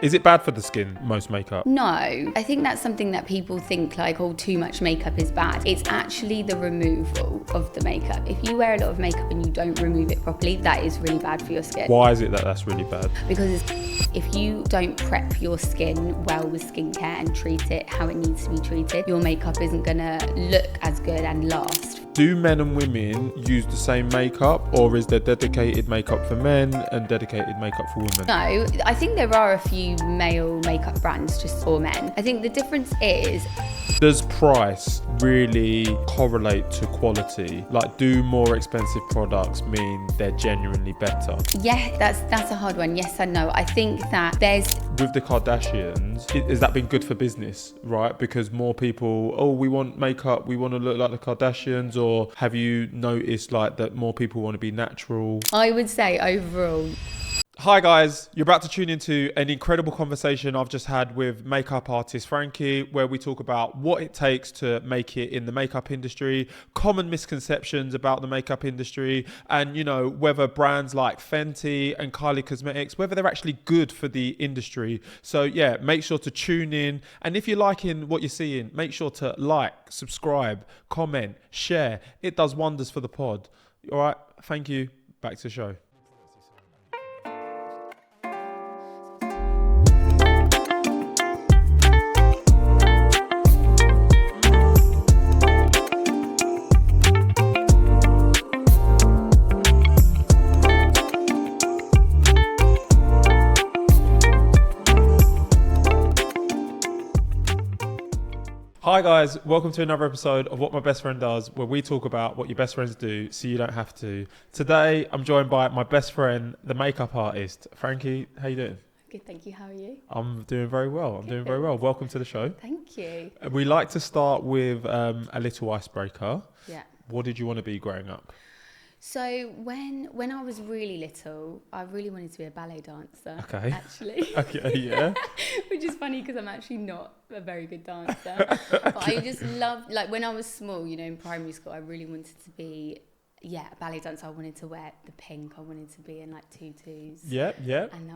Is it bad for the skin, most makeup? No, I think that's something that people think like, oh, too much makeup is bad. It's actually the removal of the makeup. If you wear a lot of makeup and you don't remove it properly, that is really bad for your skin. Why is it that that's really bad? Because if you don't prep your skin well with skincare and treat it how it needs to be treated, your makeup isn't gonna look as good and last. Do men and women use the same makeup, or is there dedicated makeup for men and dedicated makeup for women? No, I think there are a few male makeup brands just for men. I think the difference is, does price really correlate to quality? Like, do more expensive products mean they're genuinely better? yeah, that's a hard one. Yes and no. I think that there's... With the Kardashians, has that been good for business, right? Because more people, oh, we want makeup, we want to look like the Kardashians, or have you noticed like that more people want to be natural? I would say overall... Hi guys, you're about to tune into an incredible conversation I've just had with makeup artist Frankie, where we talk about what it takes to make it in the makeup industry, common misconceptions about the makeup industry, and you know, whether brands like Fenty and Kylie Cosmetics, whether they're actually good for the industry. So yeah, make sure to tune in, and if you're liking what you're seeing, make sure to like, subscribe, comment, share. It does wonders for the pod. All right, thank you. Back to the show. Hi guys, welcome to another episode of What My Best Friend Does, where we talk about what your best friends do so you don't have to. Today, I'm joined by my best friend, the makeup artist, Frankie. How you doing? Good, thank you. How are you? I'm doing very well. Doing very well. Welcome to the show. Thank you. We like to start with a little icebreaker. Yeah. What did you want to be growing up? So when I was really little, I really wanted to be a ballet dancer. Okay. Actually. Okay, yeah. Which is funny because I'm actually not a very good dancer. But I just loved, like when I was small, you know, in primary school, I really wanted to be, a ballet dancer. I wanted to wear the pink. I wanted to be in like tutus. Yeah. And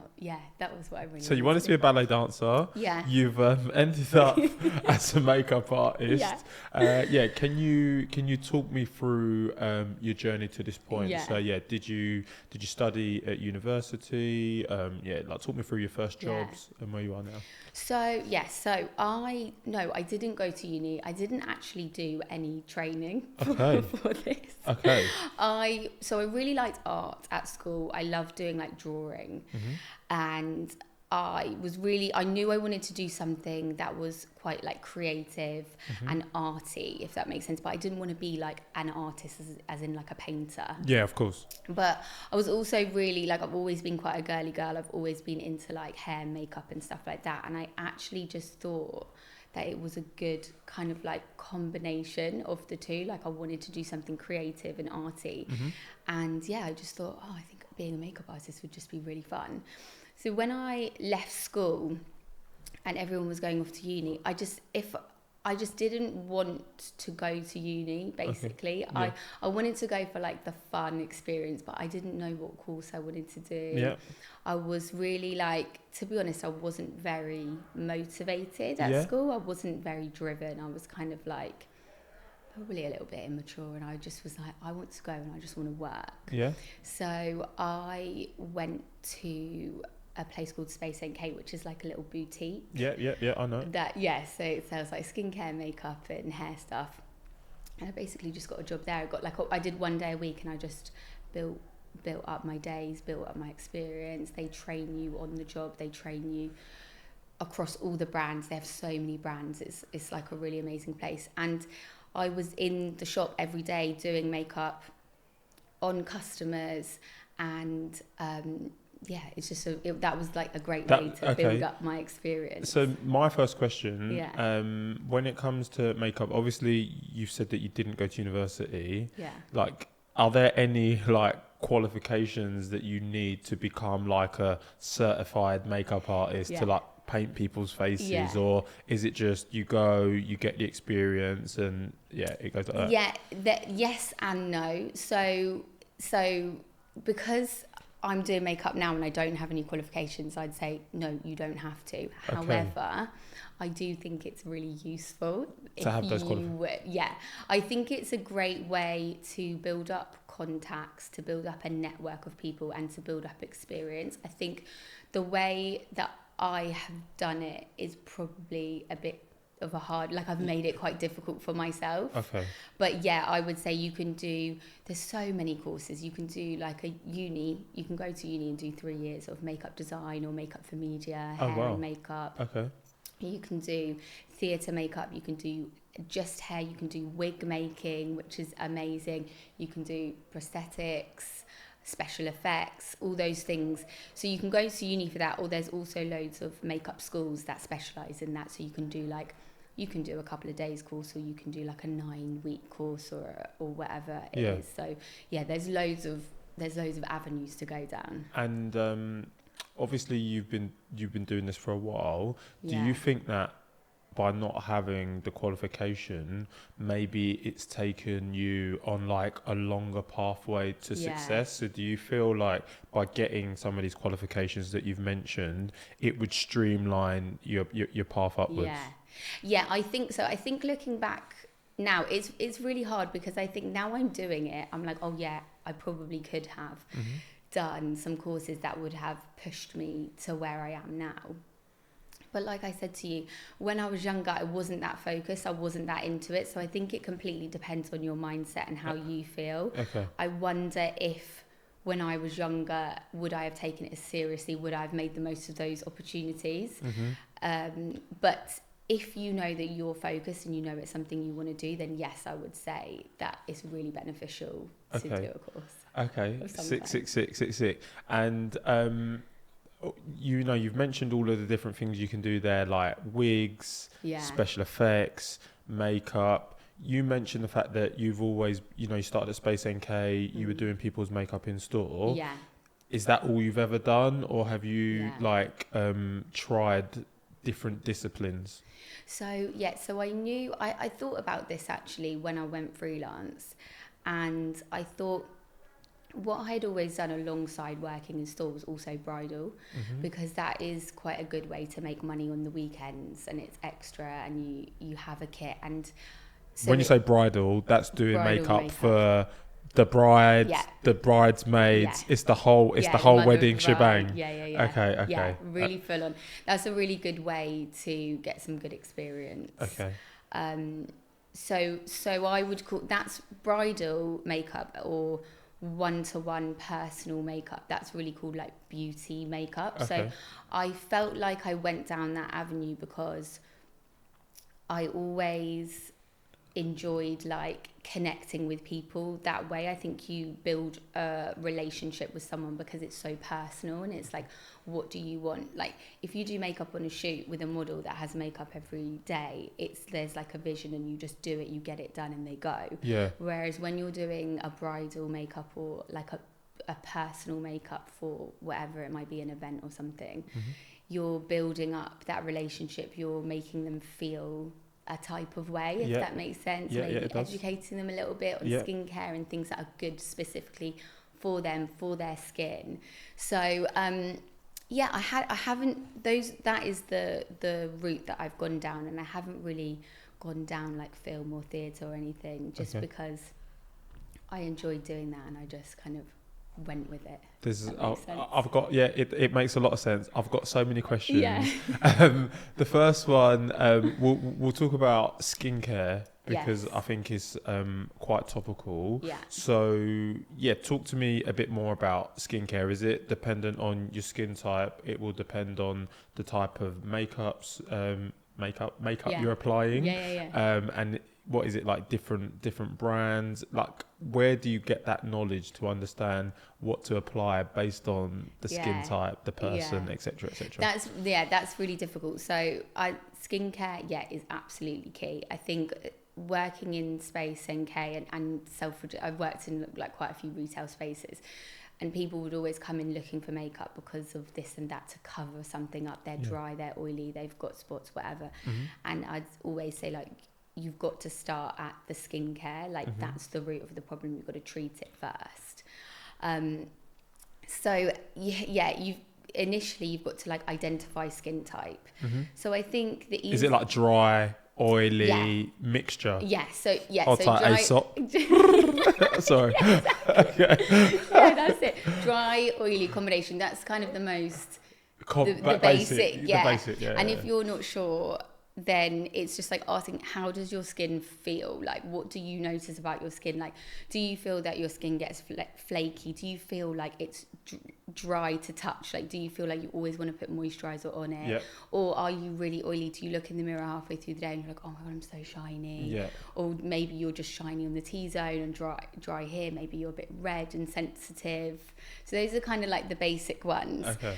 that was what I really So you wanted to be a ballet dancer. Yeah. You've ended up as a makeup artist. Yeah. Can you talk me through your journey to this point? Yeah. So did you study at university? Talk me through your first jobs and where you are now. So I didn't go to uni. I didn't actually do any training for this. Okay. I really liked art at school. I loved doing like drawing, and I knew I wanted to do something that was quite like creative and arty, if that makes sense. But I didn't want to be like an artist as in like a painter. Yeah, of course. But I was also really like, I've always been quite a girly girl. I've always been into like hair, makeup and stuff like that. And I actually just thought that it was a good kind of like combination of the two. Like I wanted to do something creative and arty. And I just thought, I think being a makeup artist would just be really fun. So when I left school and everyone was going off to uni, I just didn't want to go to uni, basically. Okay. Yeah. I wanted to go for like the fun experience, but I didn't know what course I wanted to do. Yeah. I was really like, to be honest, I wasn't very motivated at school. I wasn't very driven. I was kind of like probably a little bit immature, and I just was like, I want to go and I just want to work. Yeah. So I went to a place called Space NK, which is like a little boutique. Yeah, I know. So it sells like skincare, makeup and hair stuff. And I basically just got a job there. I did 1 day a week, and I just built up my days, built up my experience. They train you on the job. They train you across all the brands. They have so many brands. It's like a really amazing place. And I was in the shop every day doing makeup on customers, and it's just that was like a great way to build up my experience. So my first question, when it comes to makeup, obviously you've said that you didn't go to university. Yeah. Like, are there any like qualifications that you need to become like a certified makeup artist to like paint people's faces, or is it just you go, you get the experience, and it goes like that? Yes and no. So because I'm doing makeup now and I don't have any qualifications, I'd say, no, you don't have to. Okay. However, I do think it's really useful To have those qualifications. Yeah, I think it's a great way to build up contacts, to build up a network of people, and to build up experience. I think the way that I have done it is probably a bit of a hard, like I've made it quite difficult for myself. Okay. But yeah, I would say you can do, there's so many courses. You can do like you can go to uni and do 3 years of makeup design or makeup for media, hair and makeup. Okay. You can do theatre makeup, you can do just hair, you can do wig making, which is amazing. You can do prosthetics, special effects, all those things. So you can go to uni for that, or there's also loads of makeup schools that specialise in that. So you can do a couple of days course, or you can do like a 9-week course or whatever it is. So yeah, there's loads of avenues to go down. And obviously you've been doing this for a while. Do Yeah. you think that by not having the qualification, maybe it's taken you on like a longer pathway to success? So do you feel like by getting some of these qualifications that you've mentioned, it would streamline your path upwards? Yeah, I think so. I think looking back now, it's really hard, because I think now I'm doing it, I'm like, oh yeah, I probably could have done some courses that would have pushed me to where I am now. But like I said to you, when I was younger, I wasn't that focused. I wasn't that into it. So I think it completely depends on your mindset and how you feel. Okay. I wonder if when I was younger, would I have taken it as seriously? Would I have made the most of those opportunities? But if you know that you're focused and you know it's something you want to do, then yes, I would say that it's really beneficial to do a course. Okay. Sick. And you've mentioned all of the different things you can do there, like wigs, special effects, makeup. You mentioned the fact that you've always, you started at Space NK, you were doing people's makeup in store. Yeah. Is that all you've ever done, or have you tried different disciplines? So I thought about this actually when I went freelance, and I thought what I had always done alongside working in store was also bridal, because that is quite a good way to make money on the weekends, and it's extra, and you have a kit. And so when you say bridal, that's doing makeup for the bride, the bridesmaids. It's the whole wedding shebang. Yeah. Okay. Yeah, really full on. That's a really good way to get some good experience. Okay. So I would call that's bridal makeup, or one-to-one personal makeup. That's really called like beauty makeup. Okay. So I felt like I went down that avenue because I always enjoyed like connecting with people that way. I think you build a relationship with someone because it's so personal, and it's like, what do you want? Like if you do makeup on a shoot with a model that has makeup every day, there's like a vision, and you just do it, you get it done, and they go. Yeah. Whereas when you're doing a bridal makeup, or like a personal makeup for whatever it might be, an event or something, you're building up that relationship, you're making them feel a type of way, if that makes sense. Maybe educating them a little bit on skincare and things that are good specifically for them, for their skin. So I haven't that is the route that I've gone down, and I haven't really gone down like film or theatre or anything, just because I enjoyed doing that, and I just kind of went with it. It makes a lot of sense. I've got so many questions. Yeah. The first one, we'll talk about skincare, because I think it's quite topical. Yeah. So talk to me a bit more about skincare. Is it dependent on your skin type? It will depend on the type of makeup you're applying. And what is it like, different brands? Like, where do you get that knowledge to understand what to apply based on the skin type, the person, etc., etc.? That's really difficult. So skincare is absolutely key. I think working in Space NK and I've worked in like quite a few retail spaces, and people would always come in looking for makeup because of this and that, to cover something up. They're dry, they're oily, they've got spots, whatever. And I'd always say, like, you've got to start at the skincare. Like that's the root of the problem. You've got to treat it first. So yeah, you've got to like identify skin type. So I think the Is it like dry, oily mixture? Yeah, so Or so type dry. Aesop? Sorry. Okay. Yeah, that's it. Dry, oily combination. That's kind of the most the basic, yeah. The basic, yeah. And if you're not sure, then it's just like asking, how does your skin feel? Like, what do you notice about your skin? Like, do you feel that your skin gets flaky? Do you feel like it's dry to touch? Like, do you feel like you always want to put moisturizer on it? Yeah. Or are you really oily? Do you look in the mirror halfway through the day and you're like, oh my God, I'm so shiny? Yeah. Or maybe you're just shiny on the T-zone and dry here. Maybe you're a bit red and sensitive. So those are kind of like the basic ones. Okay.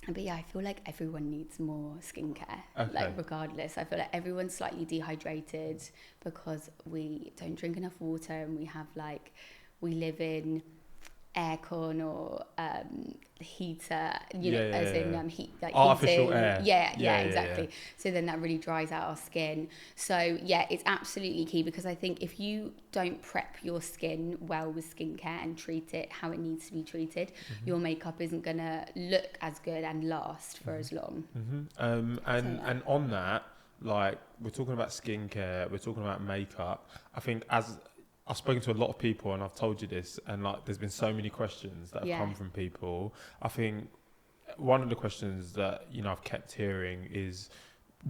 But yeah, I feel like everyone needs more skincare, Okay. like regardless. I feel like everyone's slightly dehydrated because we don't drink enough water and we live in aircon or heater, heat, like artificial heating. air. Yeah, exactly. So then that really dries out our skin. So yeah, it's absolutely key, because I think if you don't prep your skin well with skincare and treat it how it needs to be treated, your makeup isn't gonna look as good and last for as long. And on that, like, we're talking about skincare, we're talking about makeup. I think as I've spoken to a lot of people, and I've told you this, and like there's been so many questions that have come from people. I think one of the questions that I've kept hearing is,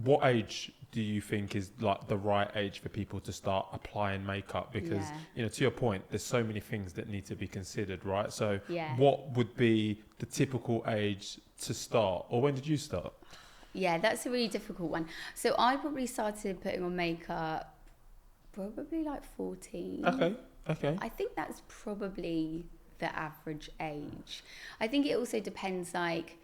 what age do you think is like the right age for people to start applying makeup? Because to your point, there's so many things that need to be considered, right? So what would be the typical age to start, or when did you start? Yeah, that's a really difficult one. So I probably started putting on makeup probably like 14. Okay. I think that's probably the average age. I think it also depends like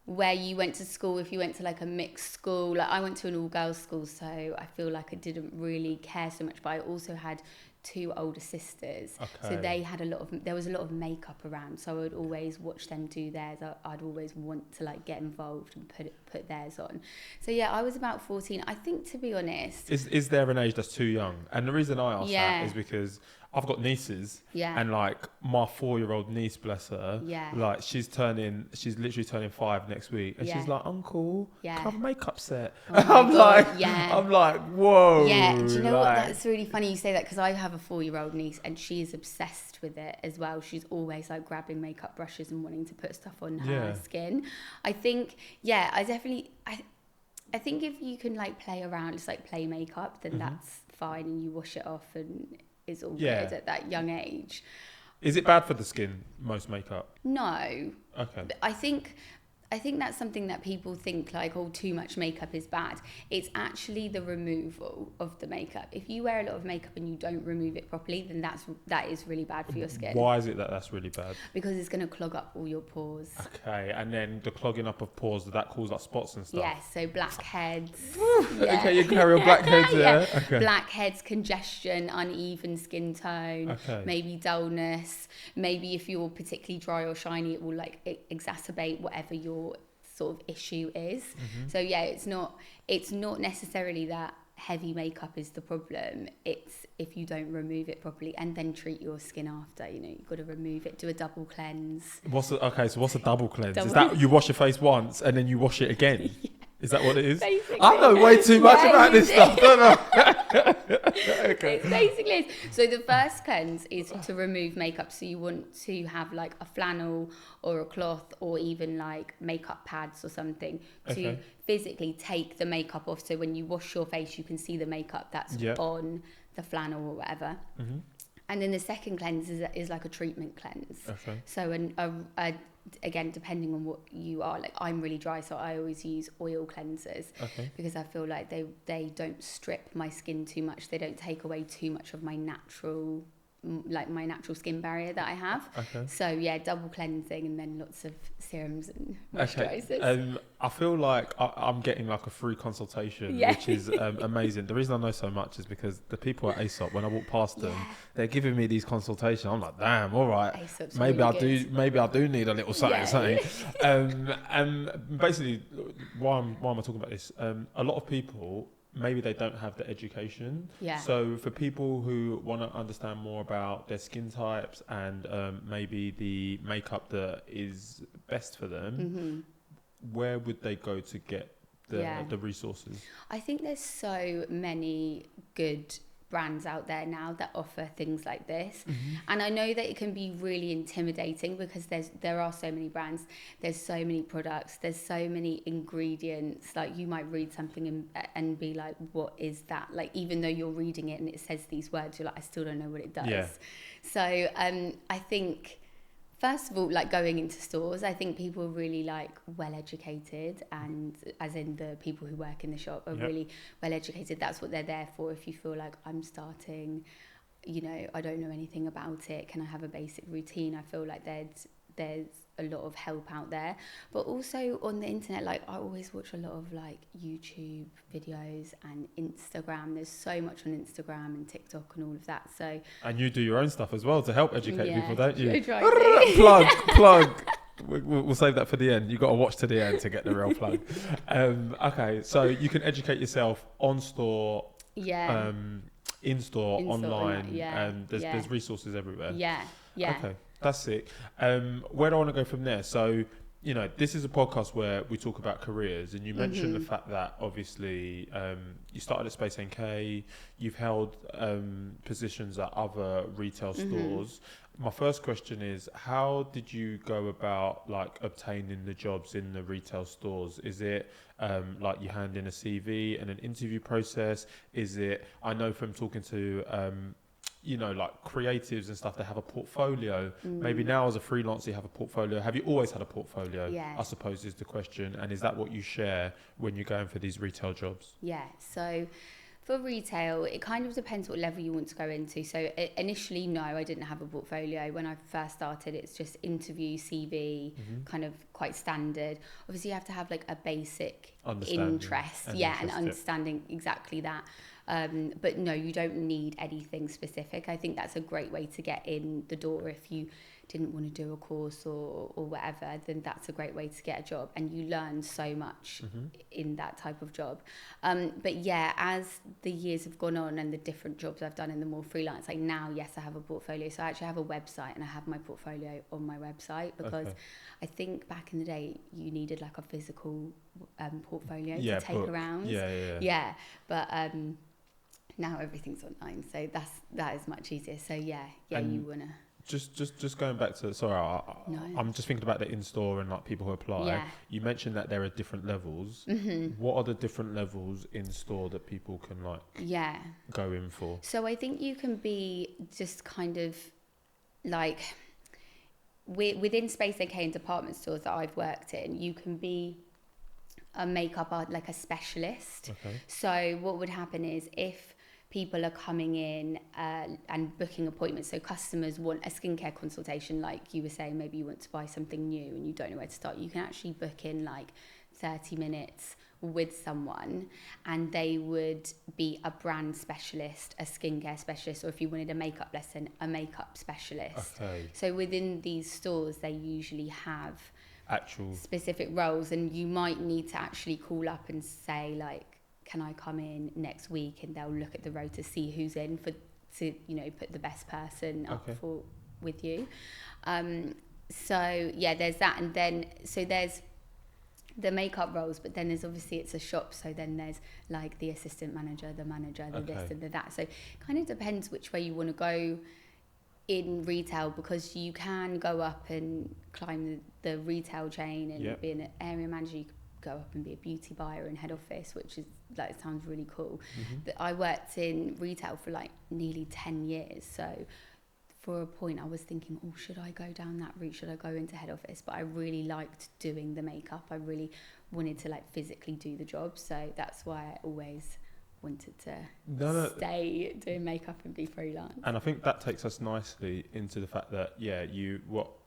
where you went to school. If you went to like a mixed school, like I went to an all-girls school, so I feel like I didn't really care so much, but I also had 2 older sisters, so they had there was a lot of makeup around, so I would always watch them do theirs. I'd always want to like get involved and put theirs on. So yeah, I was about 14. I think, to be honest, is there an age that's too young? And the reason I ask that is because I've got nieces, and like my 4-year-old niece, bless her, like she's literally turning 5 next week, and she's like, Uncle, can I have a makeup set? I'm like, whoa. Yeah, do you know what? That's really funny you say that, because I have a 4-year-old niece and she's obsessed with it as well. She's always like grabbing makeup brushes and wanting to put stuff on her skin. I think, I think if you can like play around, just like play makeup, then that's fine, and you wash it off and it's all good at that young age. Is it bad for the skin, most makeup? No. Okay. I think that's something that people think like, oh, too much makeup is bad. It's actually the removal of the makeup. If you wear a lot of makeup and you don't remove it properly, then that is really bad for your skin. Why is it that that's really bad? Because it's going to clog up all your pores. Okay, and then the clogging up of pores, does that cause like spots and stuff? Yes, so blackheads. Okay, you carry on blackheads, Okay. Blackheads, congestion, uneven skin tone, maybe dullness. Maybe if you're particularly dry or shiny, it will like exacerbate whatever your sort of issue is. So it's not necessarily that heavy makeup is the problem. It's if you don't remove it properly and then treat your skin after. You've got to remove it, do a double cleanse. What's a double cleanse? Is that you wash your face once and then you wash it again? Is that what it is? Basically. I know way too much about this stuff, don't I? Okay. It's basically so the first cleanse is to remove makeup. So you want to have like a flannel or a cloth or even like makeup pads or something to physically take the makeup off. So when you wash your face, you can see the makeup that's on the flannel or whatever. And then the second cleanse is like a treatment cleanse. So again, depending on what you are, like I'm really dry, so I always use oil cleansers because I feel like they don't strip my skin too much. They don't take away too much of my natural skin barrier that I have. So double cleansing and then lots of serums and moisturizers. I feel like I'm getting like a free consultation, which is amazing. The reason I know so much is because the people at Aesop, when I walk past them, they're giving me these consultations. I'm like, damn, all right, Aesop's maybe really maybe I do need a little something. And basically, why am I talking about this? A lot of people maybe they don't have the education. Yeah. So for people who want to understand more about their skin types and maybe the makeup that is best for them, where would they go to get the resources? I think there's so many good brands out there now that offer things like this, and I know that it can be really intimidating because there are so many brands, there's so many products, there's so many ingredients. Like you might read something and be like, what is that? Like even though you're reading it and it says these words, you're like, I still don't know what it does. So I think first of all, like going into stores, I think people are really like well educated, and as in the people who work in the shop are really well educated. That's what they're there for. If you feel like I'm starting, you know, I don't know anything about it, can I have a basic routine? I feel like there's a lot of help out there. But also on the internet, like I always watch a lot of like YouTube videos and Instagram. There's so much on Instagram and TikTok and all of that. So and you do your own stuff as well to help educate people, don't you? I try to. plug. We'll save that for the end. You got to watch to the end to get the real plug. Okay, so you can educate yourself on store, in store, online, and there's resources everywhere. Okay, that's it. Where do I want to go from there? So, you know, this is a podcast where we talk about careers, and you mentioned the fact that obviously you started at Space NK, you've held positions at other retail stores. My first question is, how did you go about like obtaining the jobs in the retail stores? Is it like you hand in a CV and an interview process? Is it, I know from talking to you know, like creatives and stuff, they have a portfolio. Maybe now as a freelancer you have a portfolio. Have you always had a portfolio? I suppose is the question. And is that what you share when you're going for these retail jobs? So for retail, it kind of depends what level you want to go into. So initially, no, I didn't have a portfolio. When I first started, it's just interview, CV, kind of quite standard. Obviously, you have to have like a basic interest. And understanding exactly that. But no, you don't need anything specific. I think that's a great way to get in the door. If you didn't want to do a course or whatever, then that's a great way to get a job, and you learn so much in that type of job. But yeah, as the years have gone on and the different jobs I've done in the more freelance, like now, yes, I have a portfolio. So I actually have a website, and I have my portfolio on my website because I think back in the day you needed like a physical portfolio to take around. But now everything's online, so that is much easier. So you wanna just going back to I'm just thinking about the in-store and like people who apply. You mentioned that there are different levels. What are the different levels in store that people can like go in for? So I think you can be just kind of like within Space NK and department stores that I've worked in, you can be a makeup art, like a specialist. So what would happen is if people are coming in and booking appointments, so customers want a skincare consultation, like you were saying, maybe you want to buy something new and you don't know where to start, you can actually book in like 30 minutes with someone, and they would be a brand specialist, a skincare specialist, or if you wanted a makeup lesson, a makeup specialist. So within these stores they usually have actual specific roles, and you might need to actually call up and say like, can I come in next week? And they'll look at the road to see who's in to you know, put the best person up for with you. So yeah, there's that, and then so there's the makeup roles, but then there's obviously it's a shop, so then there's like the assistant manager, the manager, the this and the that. So it kind of depends which way you want to go in retail, because you can go up and climb the retail chain and be an area manager. You could go up and be a beauty buyer in head office, which is like, it sounds really cool. But I worked in retail for like nearly 10 years, so for a point I was thinking, oh, should I go down that route, should I go into head office? But I really liked doing the makeup, I really wanted to like physically do the job, so that's why I always wanted to stay doing makeup and be freelance. And I think that takes us nicely into the fact that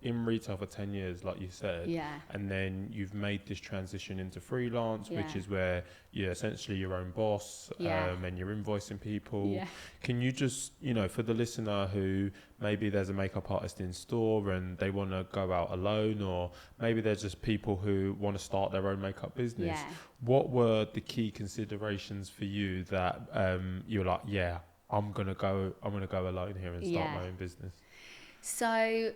in retail for 10 years, like you said, Yeah. and then you've made this transition into freelance, which Yeah. is where you're essentially your own boss, Yeah. and you're invoicing people. Yeah. Can you just, for the listener who maybe there's a makeup artist in store and they want to go out alone, or maybe there's just people who want to start their own makeup business, Yeah. what were the key considerations for you that you're like, yeah, I'm gonna go alone here and start my own business? So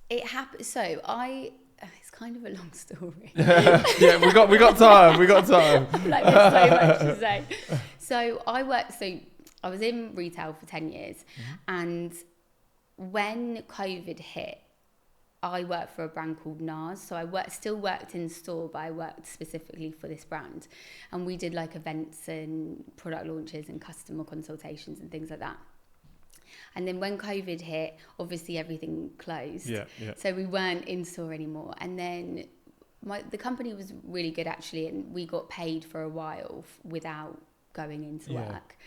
it happened. So it's kind of a long story. Yeah, we got time. Like, there's so much to say. So I was in retail for 10 years, and when COVID hit, I worked for a brand called NARS. So I still worked in store, but I worked specifically for this brand, and we did like events and product launches and customer consultations and things like that. And then when COVID hit, obviously everything closed. Yeah. So we weren't in store anymore. And then the company was really good, actually, and we got paid for a while without going into work.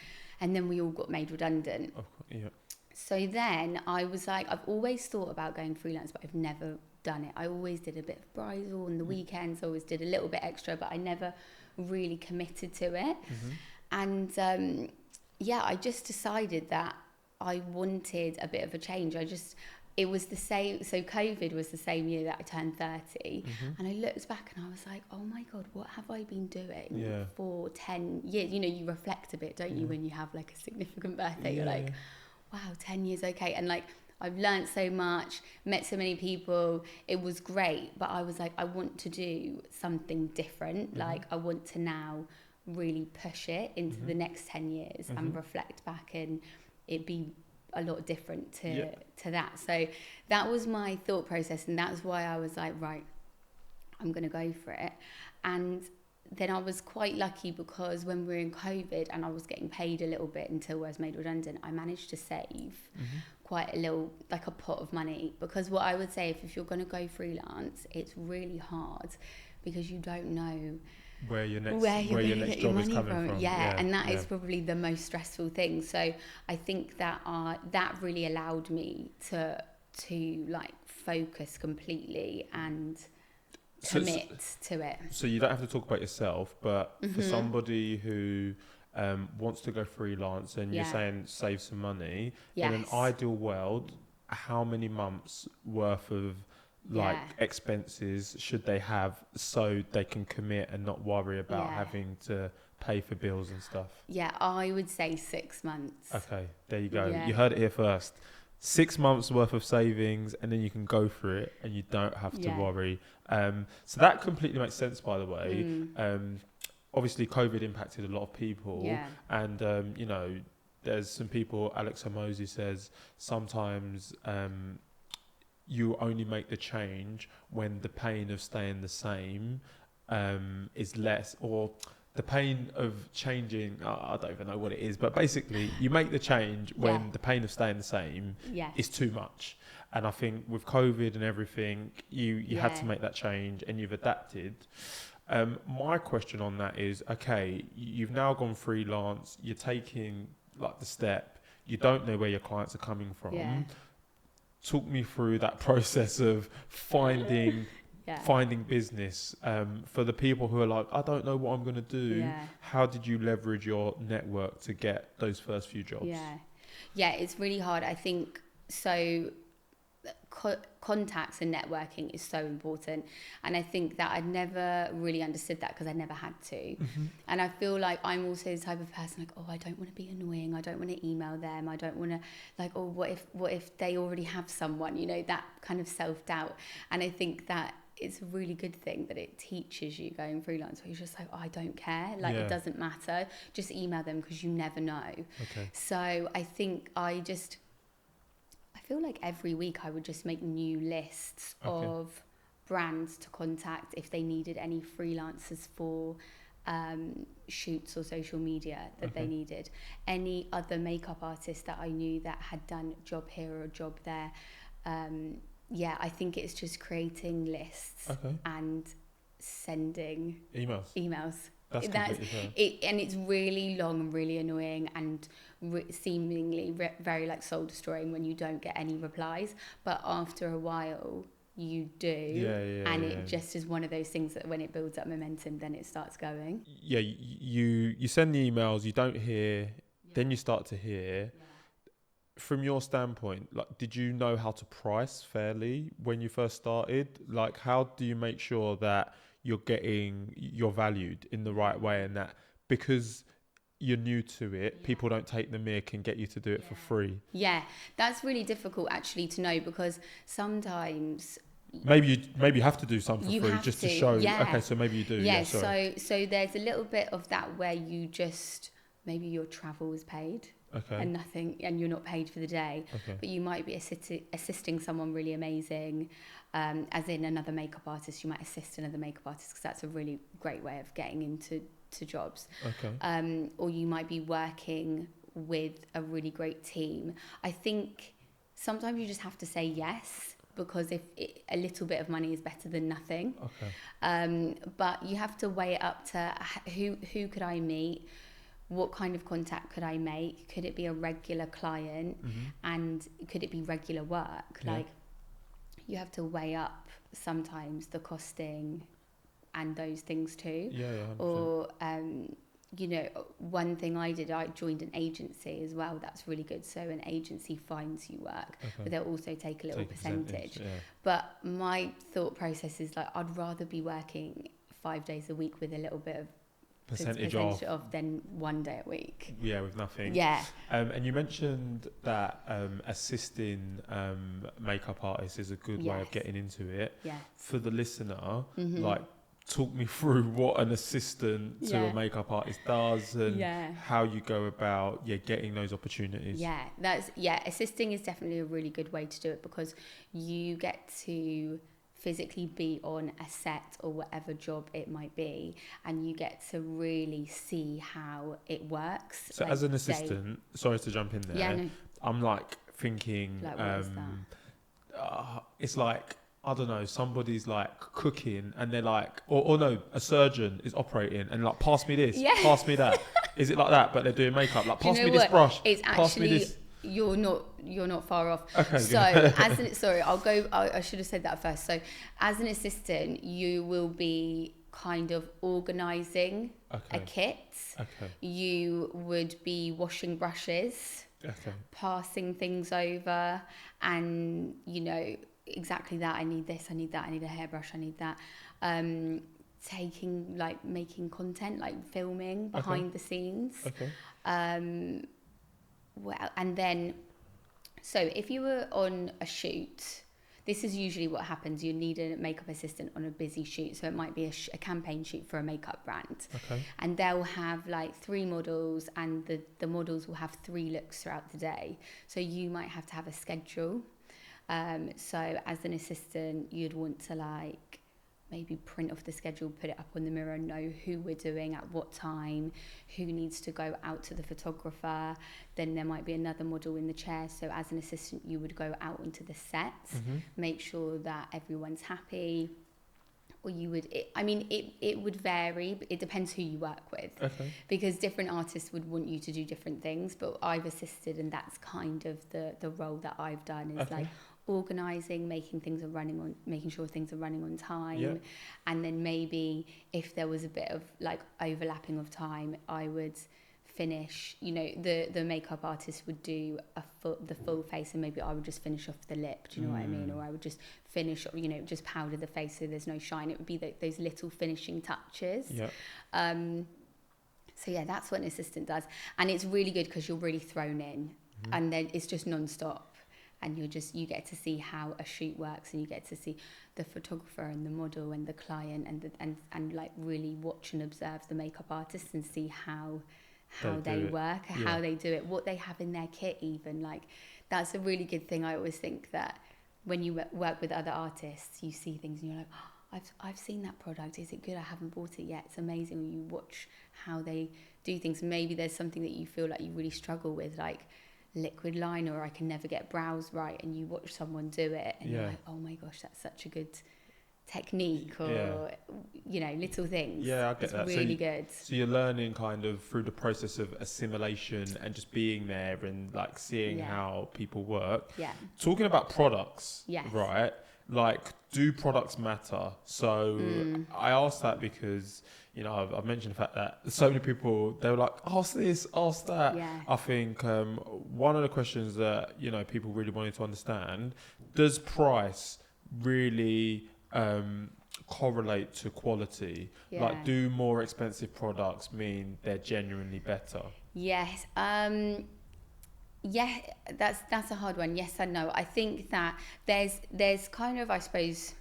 And then we all got made redundant. Yeah. So then I was like, I've always thought about going freelance, but I've never done it. I always did a bit of bridal on the weekends. I always did a little bit extra, but I never really committed to it. And I just decided that I wanted a bit of a change. It was the same. So COVID was the same year that I turned 30. And I looked back and I was like, oh my God, what have I been doing for 10 years? You reflect a bit, don't you, when you have like a significant birthday? You're like, wow, 10 years, okay. And like, I've learned so much, met so many people. It was great. But I was like, I want to do something different. Like, I want to now really push it into the next 10 years and reflect back, and it be a lot different to that. So that was my thought process, and that's why I was like, right, I'm going to go for it. And then I was quite lucky, because when we were in COVID and I was getting paid a little bit until I was made redundant, I managed to save quite a little, like a pot of money. Because what I would say, if you're going to go freelance, it's really hard, because you don't know where your next job is coming from. And that is probably the most stressful thing. So I think that that really allowed me to like focus completely and commit to it. So you don't have to talk about yourself, but for somebody who wants to go freelance, and you're saying save some money, in an ideal world, how many months worth of expenses should they have so they can commit and not worry about having to pay for bills and stuff? I would say 6 months. Okay, there you go. You heard it here first. 6 months worth of savings, and then you can go for it and you don't have to worry. So that completely makes sense, by the way. Obviously COVID impacted a lot of people, and there's some people, Alex Hormozy says, sometimes you only make the change when the pain of staying the same is less, or the pain of changing, I don't even know what it is, but basically you make the change when the pain of staying the same is too much. And I think with COVID and everything, you had to make that change, and you've adapted. My question on that is, okay, you've now gone freelance, you're taking like the step, you don't know where your clients are coming from. Talk me through that process of finding business, for the people who are like, I don't know what I'm going to do. How did you leverage your network to get those first few jobs? It's really hard. I think so. Contacts and networking is so important, and I think that I'd never really understood that because I never had to. And I feel like I'm also the type of person like, I don't want to be annoying, I don't want to email them, I don't want to like, what if they already have someone, that kind of self-doubt. And I think that it's a really good thing that it teaches you going freelance, where you're just like, I don't care, like it doesn't matter, just email them, because you never know. So I think I feel like every week I would just make new lists of brands to contact if they needed any freelancers for shoots or social media that they needed. Any other makeup artists that I knew that had done a job here or a job there. I think it's just creating lists and sending emails. That's completely fair. it, and it's really long and really annoying and seemingly very like soul destroying when you don't get any replies. But after a while, you do, and it just is one of those things that when it builds up momentum, then it starts going. Yeah, you send the emails, you don't hear, then you start to hear. From your standpoint, like, did you know how to price fairly when you first started? Like, how do you make sure that you're valued in the right way, and that because you're new to it, people don't take the mick and get you to do it for free? Yeah, that's really difficult actually to know, because sometimes maybe you have to do something for free just to show. Okay, so maybe you do. So there's a little bit of that where you just, maybe your travel is paid. Okay. And nothing, and you're not paid for the day, but you might be assisting someone really amazing, as in another makeup artist. You might assist another makeup artist, because that's a really great way of getting into jobs. Okay. Or you might be working with a really great team. I think sometimes you just have to say yes, because a little bit of money is better than nothing. Okay. But you have to weigh it up to who could I meet. What kind of contact could I make? Could it be a regular client? And could it be regular work? Like, you have to weigh up sometimes the costing and those things too. 100%. Or, you know, one thing I did, I joined an agency as well. That's really good. So an agency finds you work, but they'll also take a little percentage. But my thought process is like, I'd rather be working 5 days a week with a little bit of percentage off than 1 day a week. Yeah, with nothing. Yeah. And you mentioned that assisting makeup artists is a good way of getting into it. Yes. For the listener, like, talk me through what an assistant to a makeup artist does, and how you go about getting those opportunities. Assisting is definitely a really good way to do it, because you get to physically be on a set or whatever job it might be, and you get to really see how it works. So, like, as an assistant, sorry to jump in there, I'm like thinking, like, what is that? It's like, I don't know, somebody's like cooking and they're like, or no, a surgeon is operating and like, pass me this, pass me that. Is it like that? But they're doing makeup, like, pass me this brush, it's pass me actually this. You're not far off. Okay. So I should have said that first. So as an assistant, you will be kind of organising a kit. Okay. You would be washing brushes, passing things over, and you know exactly that. I need this. I need that. I need a hairbrush. I need that. Making content, like filming behind the scenes. Well, and then, so if you were on a shoot, this is usually what happens. You need a makeup assistant on a busy shoot. So it might be a campaign shoot for a makeup brand. And they'll have like 3 models, and the models will have 3 looks throughout the day. So you might have to have a schedule. So as an assistant, you'd want to like maybe print off the schedule, put it up on the mirror, know who we're doing at what time, who needs to go out to the photographer. Then there might be another model in the chair. So as an assistant, you would go out into the set, make sure that everyone's happy. Or you would, it would vary, but it depends who you work with. Because different artists would want you to do different things, but I've assisted, and that's kind of the role that I've done, is like organising, making sure things are running on time. And then maybe if there was a bit of like overlapping of time, I would finish, you know, the makeup artist would do the full face, and maybe I would just finish off the lip, do you know what I mean? Or I would just finish, you know, just powder the face so there's no shine. It would be those little finishing touches. So yeah, that's what an assistant does, and it's really good because you're really thrown in, and then it's just non-stop. And you get to see how a shoot works, and you get to see the photographer and the model and the client, and like really watch and observe the makeup artist and see how they work, how they do it, what they have in their kit even. Like, that's a really good thing. I always think that when you work with other artists, you see things and you're like, oh, I've seen that product. Is it good? I haven't bought it yet. It's amazing. When you watch how they do things, maybe there's something that you feel like you really struggle with, like liquid liner, or I can never get brows right, and you watch someone do it and you're like, oh my gosh, that's such a good technique or little things. Yeah, I get it's that. really good. So you're learning kind of through the process of assimilation and just being there and like seeing how people work. Yeah. Talking about products, Yes. right? Like, do products matter? So I asked that because, I've mentioned the fact that so many people, they were like, ask this, ask that. Yeah. I think one of the questions that, people really wanted to understand, does price really correlate to quality? Yeah. Like, do more expensive products mean they're genuinely better? Yes. Yeah, that's a hard one. Yes and no. I think that there's kind of, I suppose,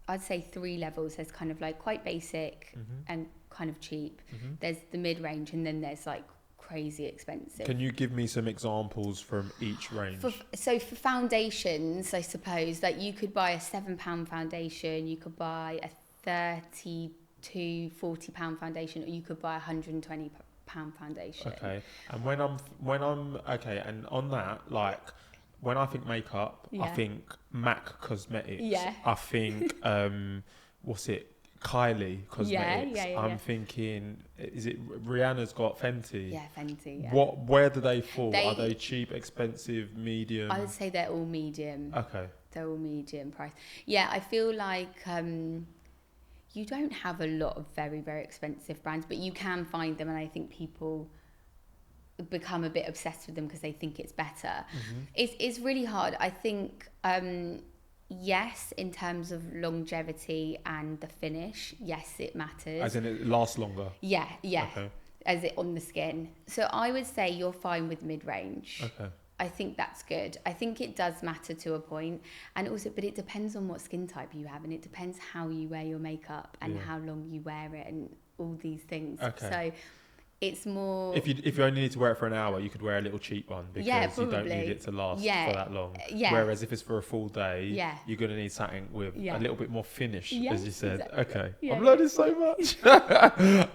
I'd say 3 levels. There's kind of like quite basic and kind of cheap. There's the mid-range, and then there's like crazy expensive. Can you give me some examples from each range? So for foundations, I suppose, like you could buy a £7 foundation, you could buy a £30 to £40 foundation, or you could buy a £120 foundation. Okay. And when I'm okay, and on that, like, when I think makeup, I think MAC Cosmetics. Yeah. I think what's it? Kylie Cosmetics. Yeah. I'm thinking, is it Rihanna's got Fenty? Yeah, Fenty. Yeah. Where do they fall? Are they cheap, expensive, medium? I would say they're all medium. Okay. They're all medium price. Yeah, I feel like you don't have a lot of very, very expensive brands, but you can find them, and I think people become a bit obsessed with them because they think it's better. It's really hard. I think yes, in terms of longevity and the finish, yes, it matters. As in, it lasts longer? Yeah. Okay. As it on the skin. So I would say you're fine with mid-range. Okay. I think that's good. I think it does matter to a point, and also, but it depends on what skin type you have, and it depends how you wear your makeup and how long you wear it and all these things. Okay. So it's more... If you only need to wear it for an hour, you could wear a little cheap one because you don't need it to last for that long. Yeah. Whereas if it's for a full day, Yeah. you're going to need something with a little bit more finish, Yes, as you said. exactly. Okay. Yeah. I'm learning so much.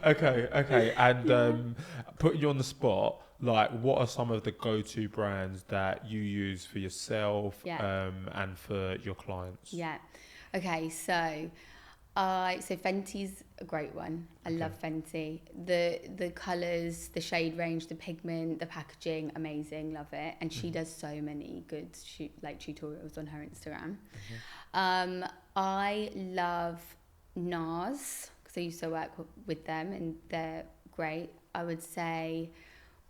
Okay. And putting you on the spot, like, what are some of the go-to brands that you use for yourself and for your clients? Yeah. Okay, so Fenty's a great one. I love Fenty. The colours, the shade range, the pigment, the packaging, amazing, love it. And she does so many good tutorials on her Instagram. I love NARS because I used to work with them and they're great. I would say,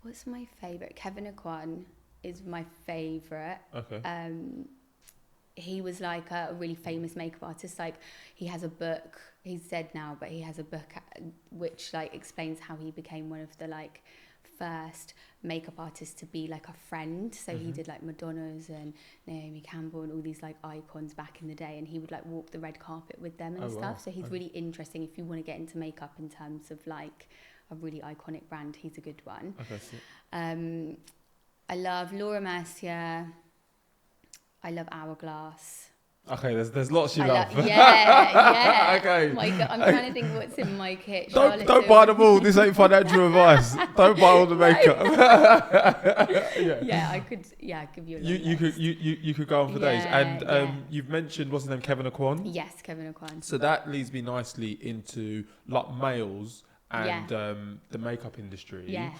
what's my favourite? Kevin Aquan is my favourite. Okay. He was like a really famous makeup artist. Like, he has a book, he's dead now, but he has a book which like explains how he became one of the like first makeup artists to be like a friend. So he did like Madonna's and Naomi Campbell and all these like icons back in the day, and he would like walk the red carpet with them and stuff. Wow. So he's really interesting if you want to get into makeup in terms of like a really iconic brand. He's a good one. Okay. So I love Laura Mercier. I love Hourglass. okay, there's lots you love. Yeah. Okay. My God, I'm trying to think what's in my kit. Don't buy them all. This ain't financial advice. Don't buy all the makeup. I could. Yeah, I'd give you a You could go on for days. And yeah. you've mentioned, what's his name, Kevin Aquan? Yes, Kevin Aquan. So that leads me nicely into like males and the makeup industry. Yeah.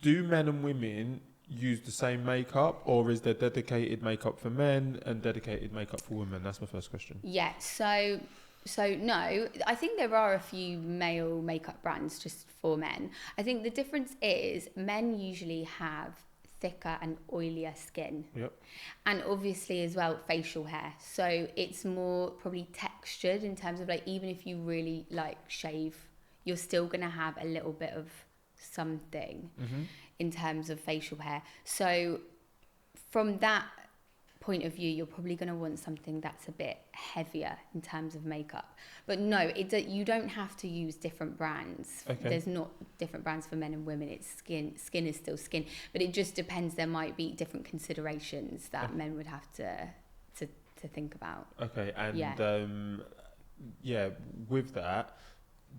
Do men and women use the same makeup, or is there dedicated makeup for men and dedicated makeup for women? That's my first question. Yeah. So no, I think there are a few male makeup brands just for men. I think the difference is men usually have thicker and oilier skin. Yep. And obviously as well facial hair. So it's more probably textured in terms of like, even if you really like shave, you're still going to have a little bit of something in terms of facial hair. So from that point of view, you're probably going to want something that's a bit heavier in terms of makeup. But no, you don't have to use different brands. Okay. There's not different brands for men and women. It's skin is still skin, but it just depends. There might be different considerations that men would have to think about. Okay. And with that,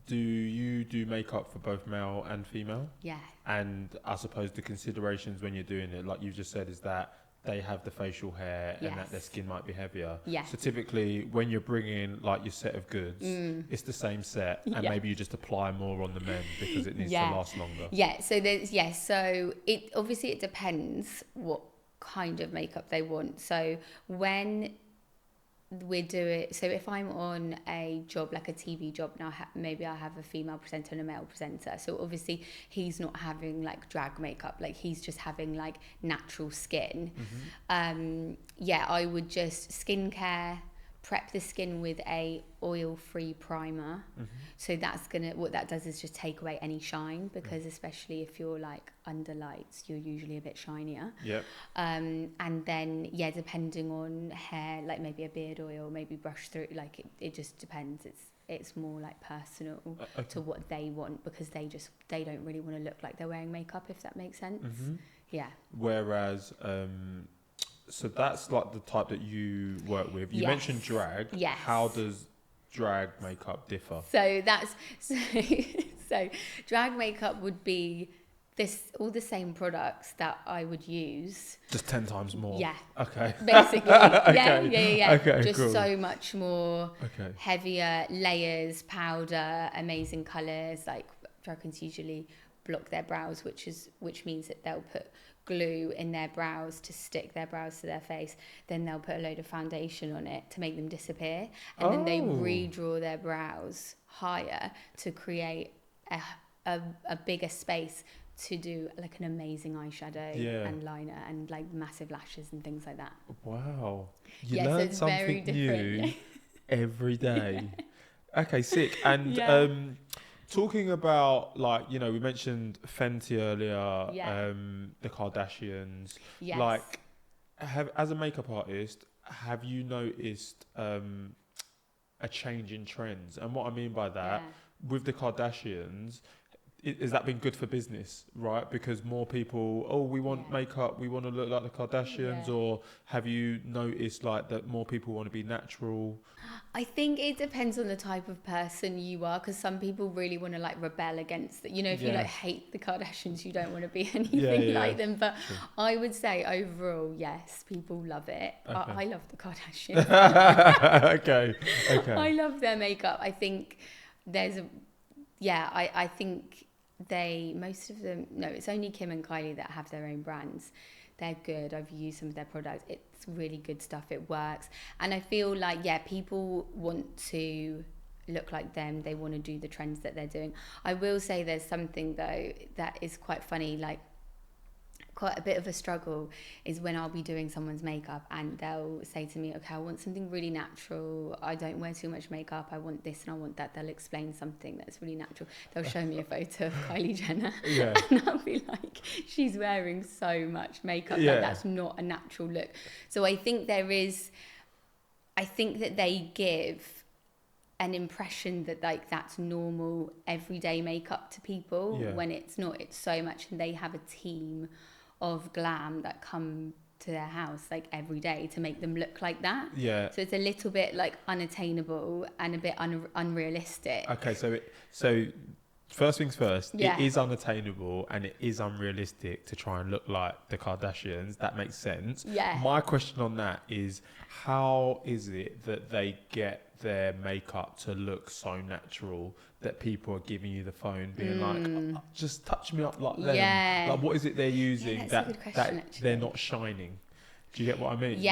do you do makeup for both male and female? Yeah. And I suppose the considerations when you're doing it, like you just said, is that they have the facial hair and that their skin might be heavier. Yes. So typically when you're bringing like your set of goods, it's the same set and maybe you just apply more on the men because it needs to last longer. Yeah. So so it obviously it depends what kind of makeup they want. So when we do it, so if I'm on a job like a TV job now, maybe I have a female presenter and a male presenter, so obviously he's not having like drag makeup, like he's just having like natural skin. I would just skincare, prep the skin with a oil-free primer. So that's gonna, what that does is just take away any shine, because especially if you're like under lights, you're usually a bit shinier. And then depending on hair, like maybe a beard oil, maybe brush through, like it just depends. It's more like personal to what they want, because they don't really want to look like they're wearing makeup, if that makes sense. Whereas so that's like the type that you work with. You mentioned drag. Yes. How does drag makeup differ? So that's so drag makeup would be all the same products that I would use. Just 10 times more. Yeah. Okay. Basically. Yeah. Okay, just cool. so much more heavier layers, powder, amazing colours. Like drag queens usually block their brows, which means that they'll put glue in their brows to stick their brows to their face. Then they'll put a load of foundation on it to make them disappear, and then they redraw their brows higher to create a bigger space to do like an amazing eyeshadow and liner and like massive lashes and things like that. Wow. You learn something new every day. Okay, sick. And talking about, like, you know, we mentioned Fenty earlier, the Kardashians. Yes. Like, as a makeup artist, have you noticed a change in trends? And what I mean by that, with the Kardashians, has that been good for business, right? Because more people, we want makeup, we want to look like the Kardashians, or have you noticed like that more people want to be natural? I think it depends on the type of person you are, because some people really want to like rebel against it. You know, if you like hate the Kardashians, you don't want to be anything like them. But I would say overall, yes, people love it. I love the Kardashians. Okay. I love their makeup. I think I think most of them, no, it's only Kim and Kylie that have their own brands. They're good. I've used some of their products. It's really good stuff. It works. And I feel like, people want to look like them. They want to do the trends that they're doing. I will say there's something though that is quite funny, like quite a bit of a struggle, is when I'll be doing someone's makeup and they'll say to me, okay, I want something really natural. I don't wear too much makeup. I want this and I want that. They'll explain something that's really natural. They'll show me a photo of Kylie Jenner and I'll be like, she's wearing so much makeup. Like, that's not a natural look. So I think that they give an impression that like that's normal everyday makeup to people, when it's not. It's so much, and they have a team of glam that come to their house like every day to make them look like that. So it's a little bit like unattainable and a bit unrealistic. Okay, so first things first, it is unattainable and it is unrealistic to try and look like the Kardashians. That makes sense. My question on that is, how is it that they get their makeup to look so natural that people are giving you the phone being like, just touch me up like them? Like, what is it they're using that they're not shining? Do you get what I mean?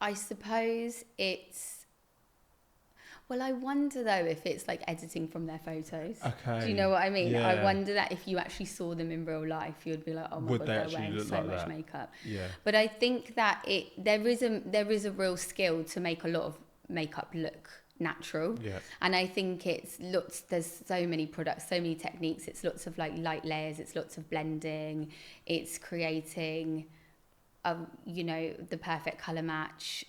I suppose it's, well, I wonder though if it's like editing from their photos. Okay. Do you know what I mean? I wonder that if you actually saw them in real life, you'd be like, oh my God, they're wearing so much makeup. But I think that there is a real skill to make a lot of makeup look natural. And I think there's so many products, so many techniques. It's lots of like light layers, it's lots of blending, it's creating the perfect color match.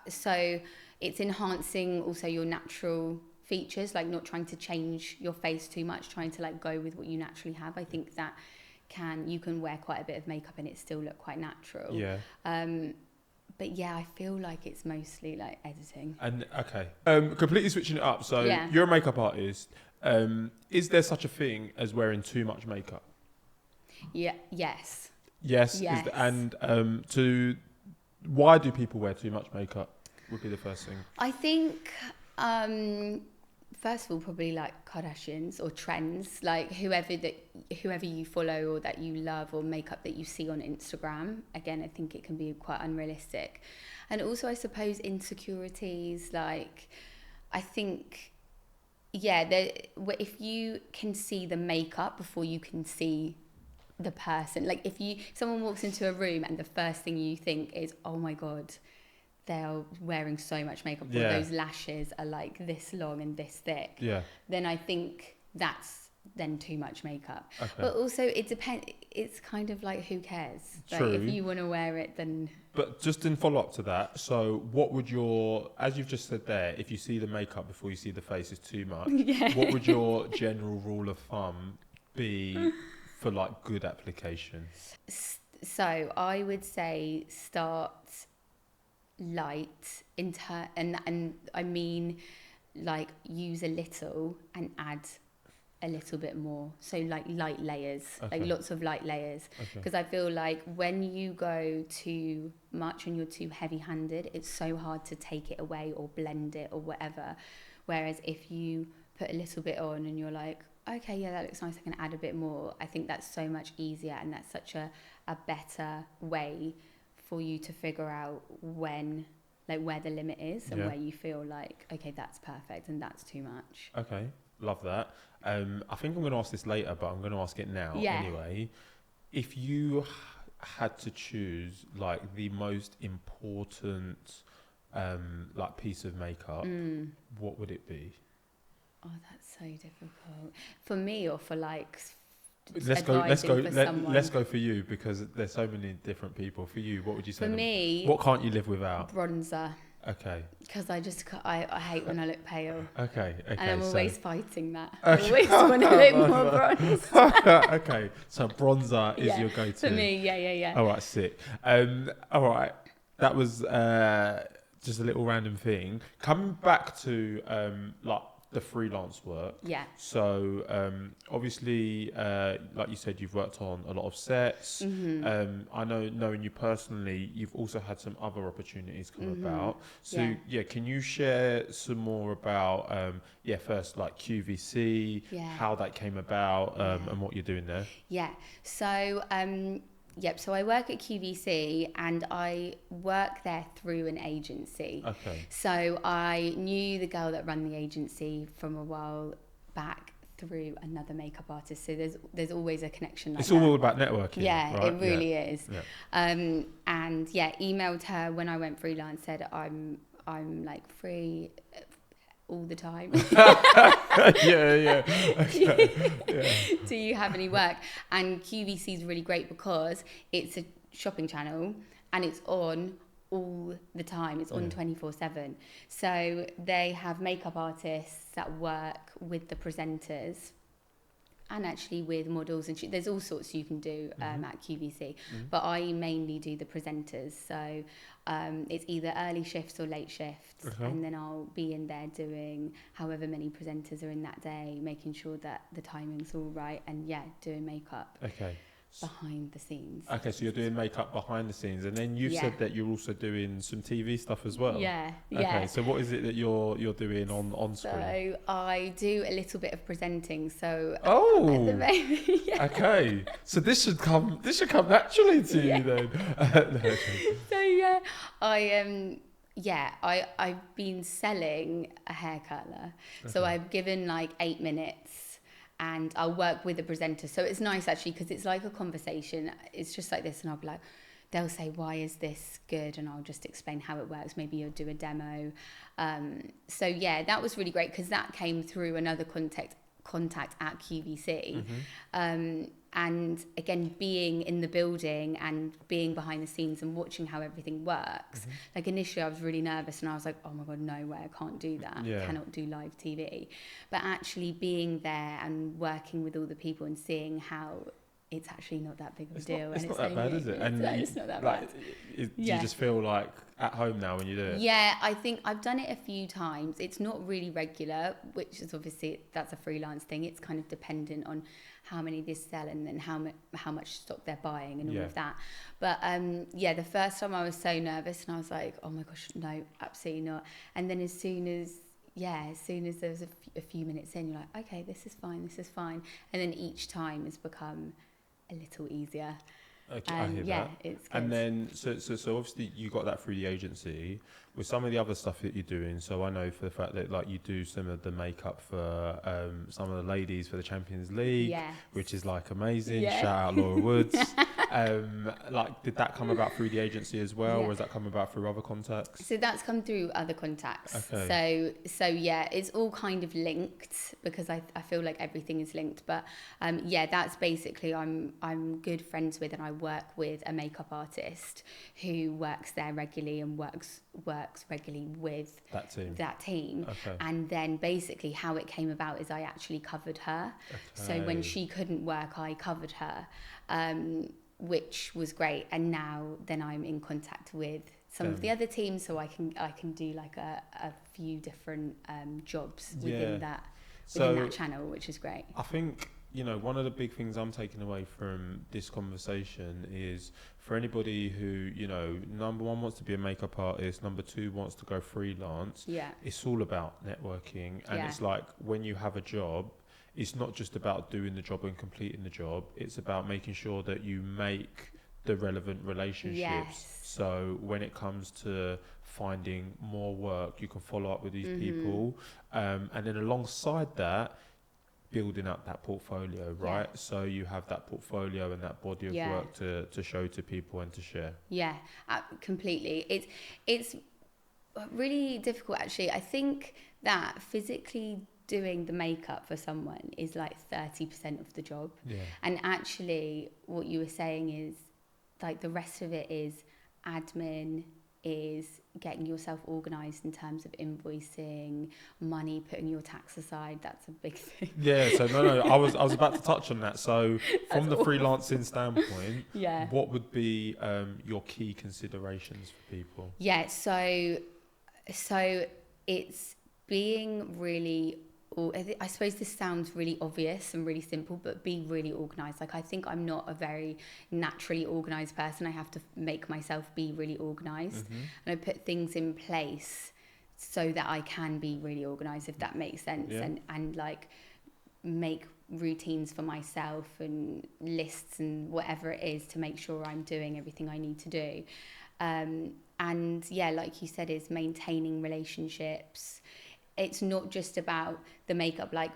So it's enhancing also your natural features, like not trying to change your face too much, trying to like go with what you naturally have. I think that you can wear quite a bit of makeup and it still look quite natural. But I feel like it's mostly like editing. And completely switching it up. So you're a makeup artist. Is there such a thing as wearing too much makeup? Yes. Yes. Yes. Why do people wear too much makeup? Would be the first thing. I think, first of all, probably like Kardashians or trends, like whoever you follow or that you love, or makeup that you see on Instagram. Again, I think it can be quite unrealistic. And also, I suppose, insecurities. Like, I think, yeah, if you can see the makeup before you can see the person, like if someone walks into a room and the first thing you think is, oh my God, they're wearing so much makeup, or those lashes are like this long and this thick, then I think that's then too much makeup. Okay. But also it depends, it's kind of like, who cares? True. Like, if you want to wear it, then... But just in follow up to that, so what would as you've just said there, if you see the makeup before you see the face is too much, what would your general rule of thumb be for like good application? So I would say start light and I mean, like, use a little and add a little bit more, so like light layers, like lots of light layers, because I feel like when you go too much and you're too heavy handed, it's so hard to take it away or blend it or whatever, whereas if you put a little bit on and you're like, okay, yeah, that looks nice, I can add a bit more, I think that's so much easier, and that's such a better way for you to figure out when, like, where the limit is and where you feel like, okay, that's perfect and that's too much. Okay, love that. I think I'm going to ask this later, but I'm going to ask it now anyway. If you had to choose like the most important like piece of makeup, what would it be? Oh, that's so difficult. For me, or for like... Let's go for you, because there's so many different people. For you, what would you say? For me, what can't you live without? Bronzer. Okay. Because I hate when I look pale. Okay. And I'm always fighting that. Okay. I always want to look more bronzed. Okay, so bronzer is your go-to. For me, yeah. All right, sick. All right, that was just a little random thing. Coming back to like the freelance work. Yeah. So obviously, like you said, you've worked on a lot of sets. Mm-hmm. I know, knowing you personally, you've also had some other opportunities come about. So can you share some more about first like QVC, how that came about, and what you're doing there? Yeah. So so I work at QVC and I work there through an agency. Okay. So I knew the girl that ran the agency from a while back through another makeup artist. So there's always a connection like it's that. All about networking. Yeah, right? It really is. Yeah. And emailed her when I went freelance, said I'm like free all the time. Yeah. Do you have any work? And QVC is really great because it's a shopping channel and it's on all the time. It's on 24/7. So they have makeup artists that work with the presenters and actually with models, and there's all sorts you can do at QVC. But I mainly do the presenters. So it's either early shifts or late shifts, and then I'll be in there doing however many presenters are in that day, making sure that the timing's all right, and doing makeup. Okay. Behind the scenes. Okay, so you're doing makeup behind the scenes, and then you've said that you're also doing some TV stuff as well. Yeah. Okay, so what is it that you're doing on screen? So I do a little bit of presenting. So at the moment, Okay, so this should come naturally to you then. So I've been selling a hair curler. So I've given like 8 minutes. And I'll work with the presenter. So it's nice actually, because it's like a conversation. It's just like this, and I'll be like, they'll say, why is this good? And I'll just explain how it works. Maybe you'll do a demo. That was really great, because that came through another contact at QVC. And again, being in the building and being behind the scenes and watching how everything works. Like initially I was really nervous and I was like, oh my God, no way, I can't do that. I cannot do live TV. But actually being there and working with all the people and seeing how it's actually not that big of a It's deal. not, it's and not that bad, is it? And it's not that like, bad. do Yeah. you just feel like at home now when you do it? Yeah, I think I've done it a few times. It's not really regular, which is obviously, that's a freelance thing. It's kind of dependent on how many they sell and then how much stock they're buying and all of that. But yeah, the first time I was so nervous and I was like, oh my gosh, no, absolutely not. And then as soon as there was a few minutes in, you're like, okay, this is fine. And then each time has become a little easier. Okay, I hear that. It's good. And then, so obviously you got that through the agency. With some of the other stuff that you're doing, so I know for the fact that like you do some of the makeup for some of the ladies for the Champions League, which is like amazing. Yeah. Shout out Laura Woods. Like, did that come about through the agency as well, or has that come about through other contacts? So that's come through other contacts. Okay. So yeah, it's all kind of linked because I feel like everything is linked. But yeah, that's basically I'm good friends with and I work with a makeup artist who works there regularly and works regularly with that team. Okay. And then basically how it came about is I actually covered her. Okay. So when she couldn't work, I covered her, which was great. And now then I'm in contact with some of the other teams, so I can do like a few different jobs within that channel, which is great. I think, you know, one of the big things I'm taking away from this conversation is for anybody who, you know, number one wants to be a makeup artist, number two wants to go freelance. Yeah. It's all about networking. And it's like when you have a job, it's not just about doing the job and completing the job. It's about making sure that you make the relevant relationships. Yes. So when it comes to finding more work, you can follow up with these people. And then alongside that, building up that portfolio, right? So you have that portfolio and that body of work to show to people and to share. Yeah, completely. It's really difficult, actually. I think that physically doing the makeup for someone is like 30% of the job. Yeah. And actually what you were saying is like the rest of it is admin, is getting yourself organised in terms of invoicing, money, putting your tax aside. That's a big thing. Yeah, so no, I was about to touch on that. So from the freelancing standpoint, what would be your key considerations for people? Yeah, so it's being really, I suppose this sounds really obvious and really simple, but be really organised. Like, I think I'm not a very naturally organised person. I have to make myself be really organised. And I put things in place so that I can be really organised, if that makes sense. And like make routines for myself and lists and whatever it is to make sure I'm doing everything I need to do. And yeah, like you said, is maintaining relationships. It's not just about the makeup. Like,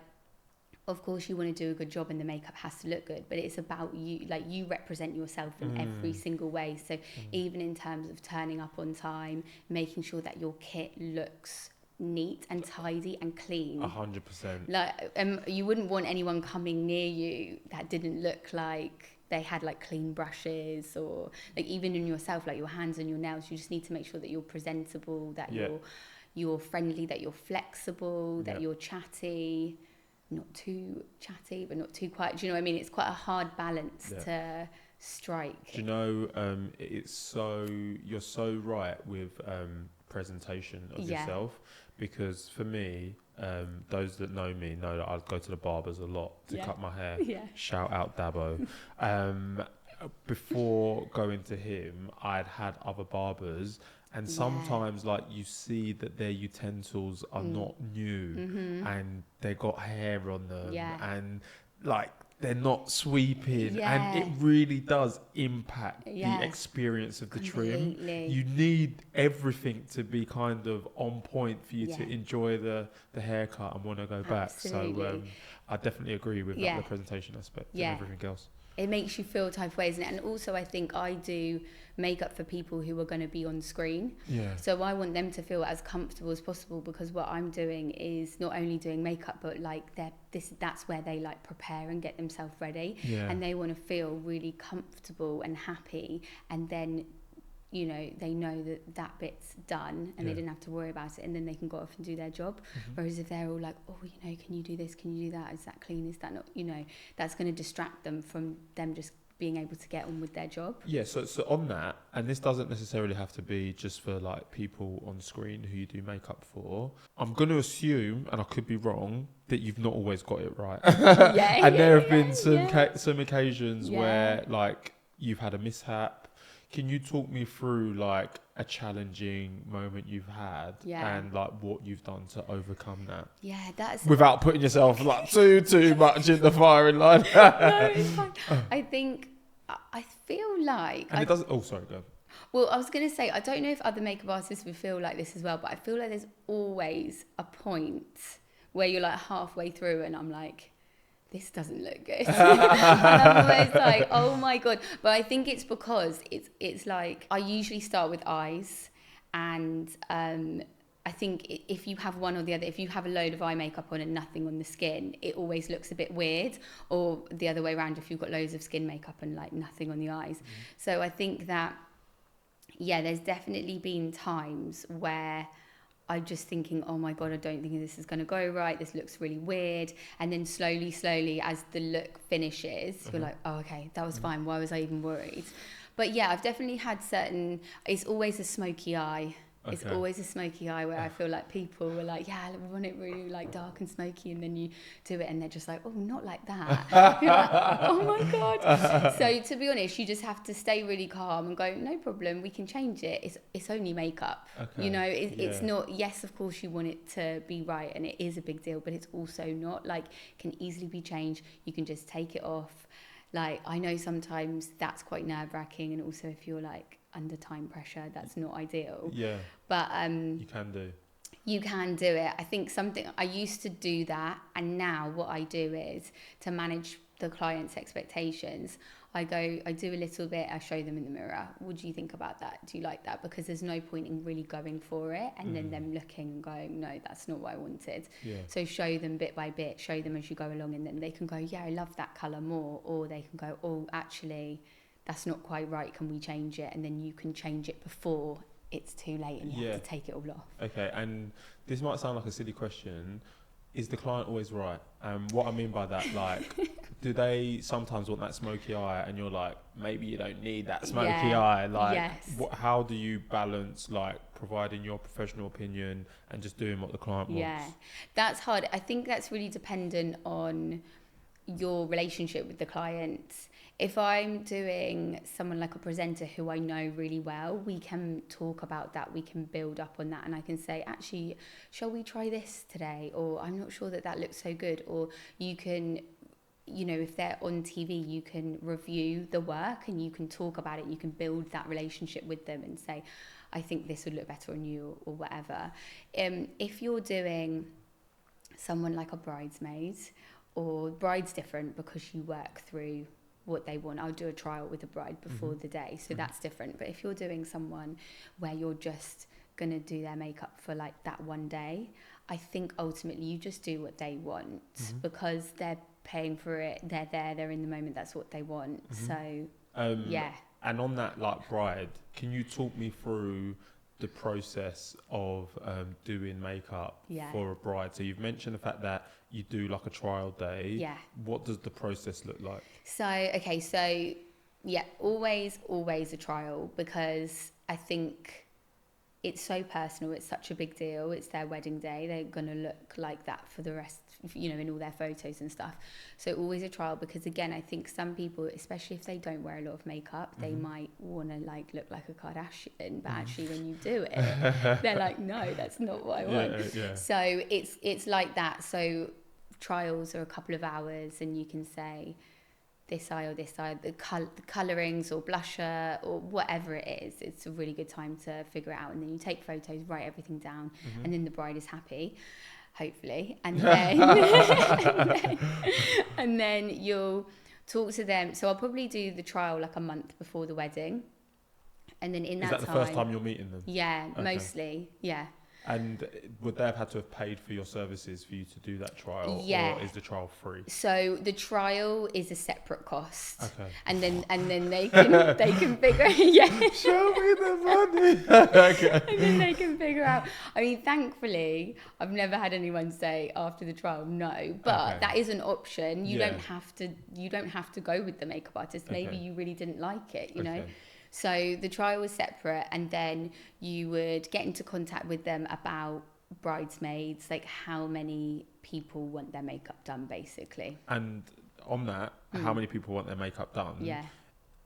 of course you want to do a good job and the makeup has to look good, but it's about you. Like, you represent yourself in every single way. So even in terms of turning up on time, making sure that your kit looks neat and tidy and clean. 100%. Like, you wouldn't want anyone coming near you that didn't look like they had like clean brushes, or like even in yourself, like your hands and your nails. You just need to make sure that you're presentable, that you're friendly, that you're flexible, that you're chatty, not too chatty, but not too quiet. Do you know what I mean? It's quite a hard balance to strike. Do you know, you're so right with presentation of yourself, because for me, those that know me know that I go to the barbers a lot to cut my hair. Shout out Dabo. Before going to him, I'd had other barbers, and sometimes like you see that their utensils are not new, and they got hair on them, and like they're not sweeping, and it really does impact the experience of the trim. You need everything to be kind of on point for you to enjoy the haircut and want to go back. So I definitely agree with the presentation aspect and everything else. It makes you feel type of ways, and also I think I do makeup for people who are going to be on screen. So I want them to feel as comfortable as possible, because what I'm doing is not only doing makeup, but like that's where they like prepare and get themselves ready, and they want to feel really comfortable and happy, and then you know, they know that that bit's done and they didn't have to worry about it, and then they can go off and do their job. Whereas if they're all like, oh, you know, can you do this, can you do that, is that clean, is that not, you know, that's going to distract them from them just being able to get on with their job. Yeah, so on that, and this doesn't necessarily have to be just for like people on screen who you do makeup for, I'm going to assume, and I could be wrong, that you've not always got it right. And there have been some occasions where like you've had a mishap. Can you talk me through like a challenging moment you've had and like what you've done to overcome that? Yeah, that's without putting yourself like too much in the firing line. No, it's fine. I feel like and it doesn't. Oh, sorry, go. Well, I was going to say, I don't know if other makeup artists would feel like this as well, but I feel like there's always a point where you're like halfway through and I'm like, this doesn't look good. And I'm always like, oh my God. But I think it's because it's like, I usually start with eyes, and I think if you have one or the other, if you have a load of eye makeup on and nothing on the skin, it always looks a bit weird. Or the other way around, if you've got loads of skin makeup and like nothing on the eyes. So I think that, yeah, there's definitely been times where I'm just thinking, oh my God, I don't think this is going to go right. This looks really weird. And then slowly, as the look finishes, you're like, oh, okay, that was fine. Why was I even worried? But yeah, I've definitely had it's always a smoky eye. It's always a smoky eye where I feel like people were like, yeah, we want it really like dark and smoky, and then you do it and they're just like, oh, not like that. You're like, oh my God. So to be honest, you just have to stay really calm and go, no problem, we can change it. It's only makeup. You know, it's not, yes, of course you want it to be right and it is a big deal, but it's also not, like, can easily be changed. You can just take it off. Like, I know sometimes that's quite nerve-wracking, and also if you're like under time pressure, that's not ideal. Yeah. But you can do. You can do it. I think I used to do that, and now what I do is to manage the client's expectations. I do a little bit, I show them in the mirror. What do you think about that? Do you like that? Because there's no point in really going for it and then them looking and going, no, that's not what I wanted. Yeah. So show them bit by bit, show them as you go along, and then they can go, yeah, I love that colour more. Or they can go, oh, actually, that's not quite right. Can we change it? And then you can change it before it's too late and you have to take it all off. Okay, and this might sound like a silly question. Is the client always right? What I mean by that, like, do they sometimes want that smoky eye and you're like, maybe you don't need that smoky eye? Like, how do you balance, like, providing your professional opinion and just doing what the client wants? Yeah, that's hard. I think that's really dependent on your relationship with the client. If I'm doing someone like a presenter who I know really well, we can talk about that, we can build up on that, and I can say, actually, shall we try this today? Or I'm not sure that looks so good. Or you can, you know, if they're on TV, you can review the work and you can talk about it, you can build that relationship with them and say, I think this would look better on you, or whatever. If you're doing someone like a bridesmaid, or bride's different because you work through what they want. I'll do a trial with a bride before the day, so that's different. But if you're doing someone where you're just gonna do their makeup for like that one day, I think ultimately you just do what they want because they're paying for it, they're there, they're in the moment, that's what they want. So yeah. And on that, like, bride, can you talk me through the process of doing makeup for a bride? So you've mentioned the fact that you do like a trial day. Yeah. What does the process look like? So yeah, always a trial, because I think it's so personal. It's such a big deal. It's their wedding day. They're going to look like that for the rest, you know, in all their photos and stuff. So always a trial, because again, I think some people, especially if they don't wear a lot of makeup, they might want to like look like a Kardashian, but actually when you do it, they're like, no, that's not what I want. Yeah. So it's like that. So trials are a couple of hours, and you can say this eye or this eye, the colourings or blusher or whatever it is. It's a really good time to figure it out, and then you take photos, write everything down, and then the bride is happy, hopefully, and then and then you'll talk to them. So I'll probably do the trial like a month before the wedding, and then in that time, is that the first time you're meeting them? Yeah, mostly, yeah. And would they have had to have paid for your services for you to do that trial, Yeah. or is the trial free? So the trial is a separate cost. Okay. And then they can figure yeah. Show me the money. Okay. And then they can figure out. I mean, thankfully, I've never had anyone say after the trial no, but Okay. that is an option. You Yeah. don't have to go with the makeup artist. Maybe Okay. you really didn't like it, you know. Okay. So the trial was separate, and then you would get into contact with them about bridesmaids, like how many people want their makeup done, basically. And on that, how many people want their makeup done? Yeah.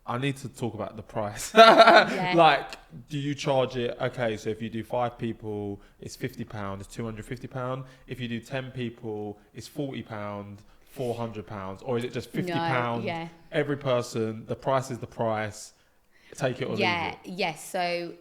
I need to talk about the price. Yeah. Like, do you charge it? Okay, so if you do 5 people, it's £50, it's £250. If you do 10 people, it's £40, £400, or is it just £50? No, yeah. Every person, the price is the price. Take it or leave it. Yes. So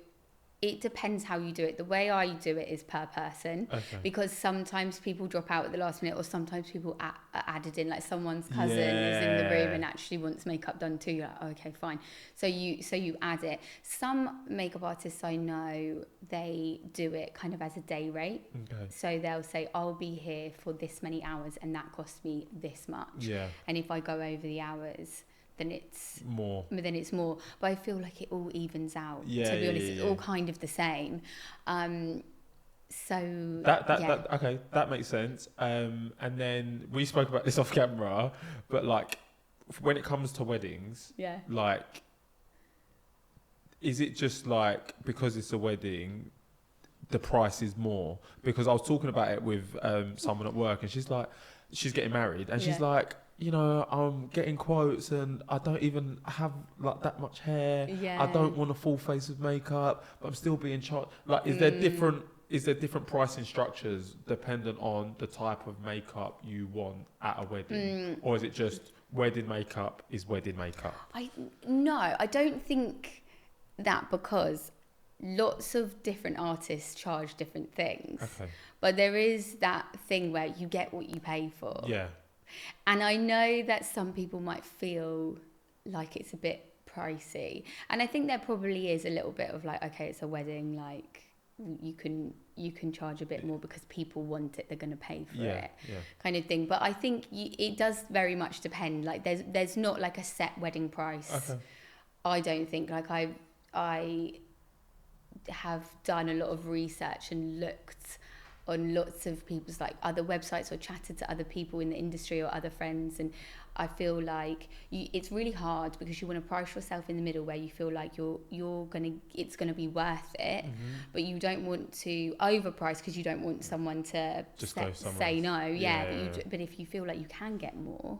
it depends how you do it. The way I do it is per person, Okay. because sometimes people drop out at the last minute, or sometimes people are added in, like someone's cousin is in the room and actually wants makeup done too. You're like, oh, okay, fine. So you add it. Some makeup artists I know, they do it kind of as a day rate. Okay. So they'll say, I'll be here for this many hours and that costs me this much. Yeah. And if I go over the hours, then it's More. But I feel like it all evens out. Yeah, To be honest, yeah, it's yeah. all kind of the same. So That okay, that makes sense. And then we spoke about this off camera, but like when it comes to weddings, yeah. like, is it just like because it's a wedding, the price is more? Because I was talking about it with someone at work, and she's like, she's getting married, and she's Yeah. like, you know, I'm getting quotes and I don't even have like that much hair. Yeah. I don't want a full face of makeup, but I'm still being charged. Like, is there different pricing structures dependent on the type of makeup you want at a wedding, or is it just wedding makeup is wedding makeup? No, I don't think that, because lots of different artists charge different things. Okay. But there is that thing where you get what you pay for. Yeah. And I know that some people might feel like it's a bit pricey. And I think there probably is a little bit of like, okay, it's a wedding, like you can charge a bit more because people want it, they're going to pay for it, kind of thing. But I think it does very much depend. Like there's not like a set wedding price. Okay. I don't think. Like I have done a lot of research and looked on lots of people's like other websites, or chatted to other people in the industry or other friends, and I feel like it's really hard because you want to price yourself in the middle where you feel like it's gonna be worth it, but you don't want to overprice because you don't want someone to Just say no. Yeah. But if you feel like you can get more,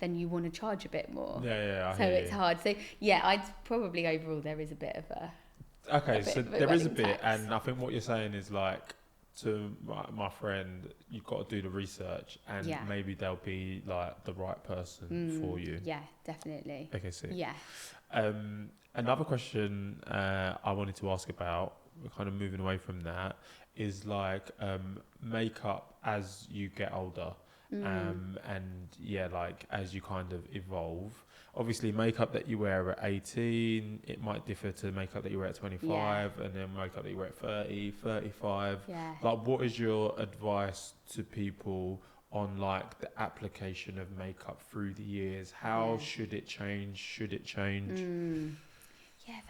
then you want to charge a bit more. Yeah. So it's hard. So yeah, I'd probably overall there is a bit of a. Okay, so there is a bit, tax. and I think what you're saying is like, to my friend, you've got to do the research, and maybe they'll be like the right person for you. Yeah, definitely. Okay, so Yeah. another question I wanted to ask about, we're kind of moving away from that, is like makeup as you get older, and like as you kind of evolve. Obviously, makeup that you wear at 18, it might differ to makeup that you wear at 25, and then makeup that you wear at 30, 35. Yeah. Like, what is your advice to people on like the application of makeup through the years? How should it change? Should it change? Yeah,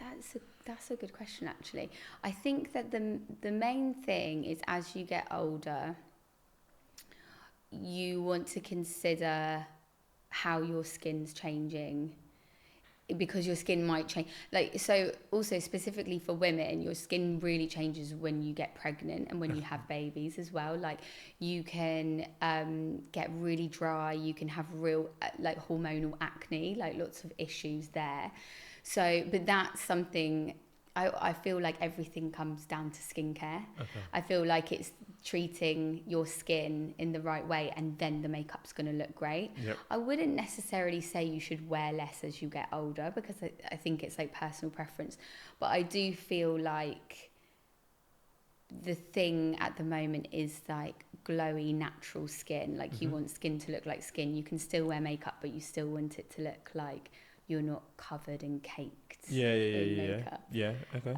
that's a good question, actually. I think that the main thing is, as you get older, you want to consider how your skin's changing, because your skin might change. Like, so also specifically for women, your skin really changes when you get pregnant and when you have babies as well. Like, you can get really dry, you can have real like hormonal acne, like lots of issues there. So, but that's something I feel like everything comes down to skincare. Okay. I feel like it's treating your skin in the right way, and then the makeup's going to look great. Yep. I wouldn't necessarily say you should wear less as you get older, because I think it's like personal preference. But I do feel like the thing at the moment is like glowy, natural skin. Like, you want skin to look like skin. You can still wear makeup, but you still want it to look like you're not covered and caked in makeup. Yeah, okay.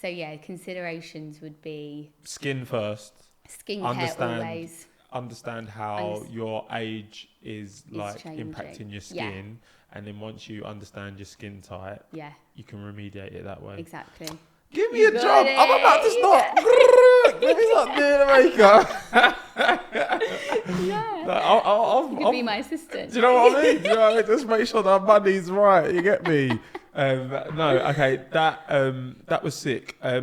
So yeah, considerations would be Skin first. skincare always. Understand how your age is like changing. impacting your skin, and then once you understand your skin type, you can remediate it that way. Exactly. Give me a job. I'm about to stop. Let me start doing the makeup. You could be my assistant. Do you know what I mean? Just make sure that money's right. You get me? No, okay. That was sick. I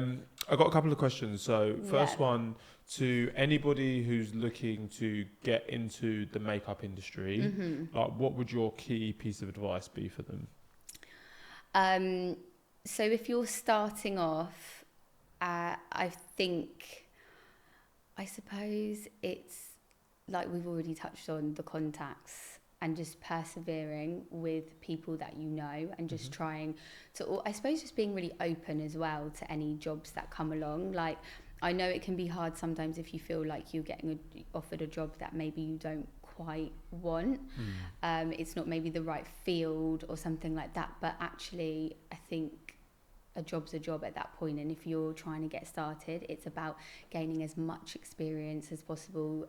got a couple of questions. So first one, to anybody who's looking to get into the makeup industry, like what would your key piece of advice be for them? So if you're starting off, I suppose it's like we've already touched on, the contacts and just persevering with people that you know, and just trying to, I suppose just being really open as well to any jobs that come along. Like, I know it can be hard sometimes if you feel like you're getting offered a job that maybe you don't quite want. It's not maybe the right field or something like that, but actually I think a job's a job at that point, and if you're trying to get started, it's about gaining as much experience as possible,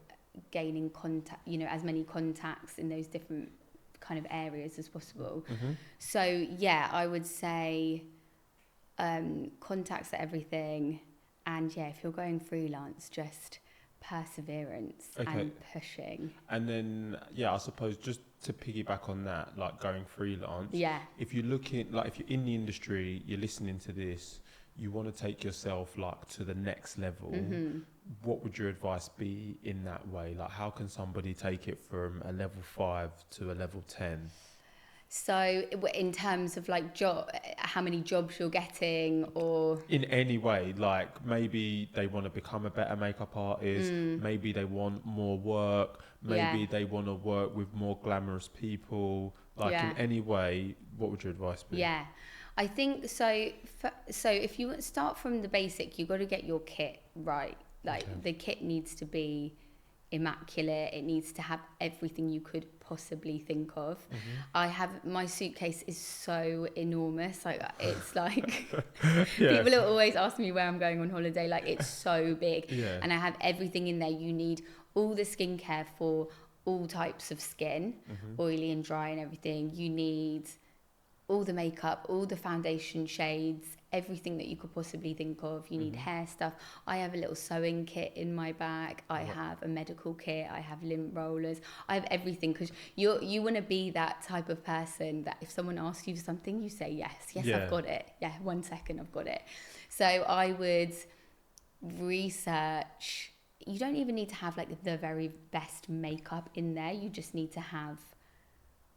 gaining contact, as many contacts in those different kind of areas as possible. So yeah, I would say contacts are everything. And yeah, if you're going freelance, just perseverance and pushing. And then, I suppose just to piggyback on that, like going freelance. Yeah. If you're looking, like if you're in the industry, you're listening to this, you want to take yourself like to the next level. What would your advice be in that way? Like, how can somebody take it from a level 5 to a level 10? So in terms of like how many jobs you're getting, or in any way, like maybe they want to become a better makeup artist, maybe they want more work, maybe they want to work with more glamorous people, like in any way, what would your advice be? I think so. So if you start from the basic, you've got to get your kit right. Like the kit needs to be immaculate. It needs to have everything you could possibly think of. My suitcase is so enormous, like it's like people will always ask me where I'm going on holiday, like it's so big. And I have everything in there. You need all the skincare for all types of skin, oily and dry and everything. You need all the makeup, all the foundation shades, everything that you could possibly think of. You need hair stuff. I have a little sewing kit in my bag. I have a medical kit. I have lint rollers. I have everything, because you want to be that type of person that if someone asks you something, you say yes, I've got it. 1 second, I've got it. So I would research. You don't even need to have like the very best makeup in there. You just need to have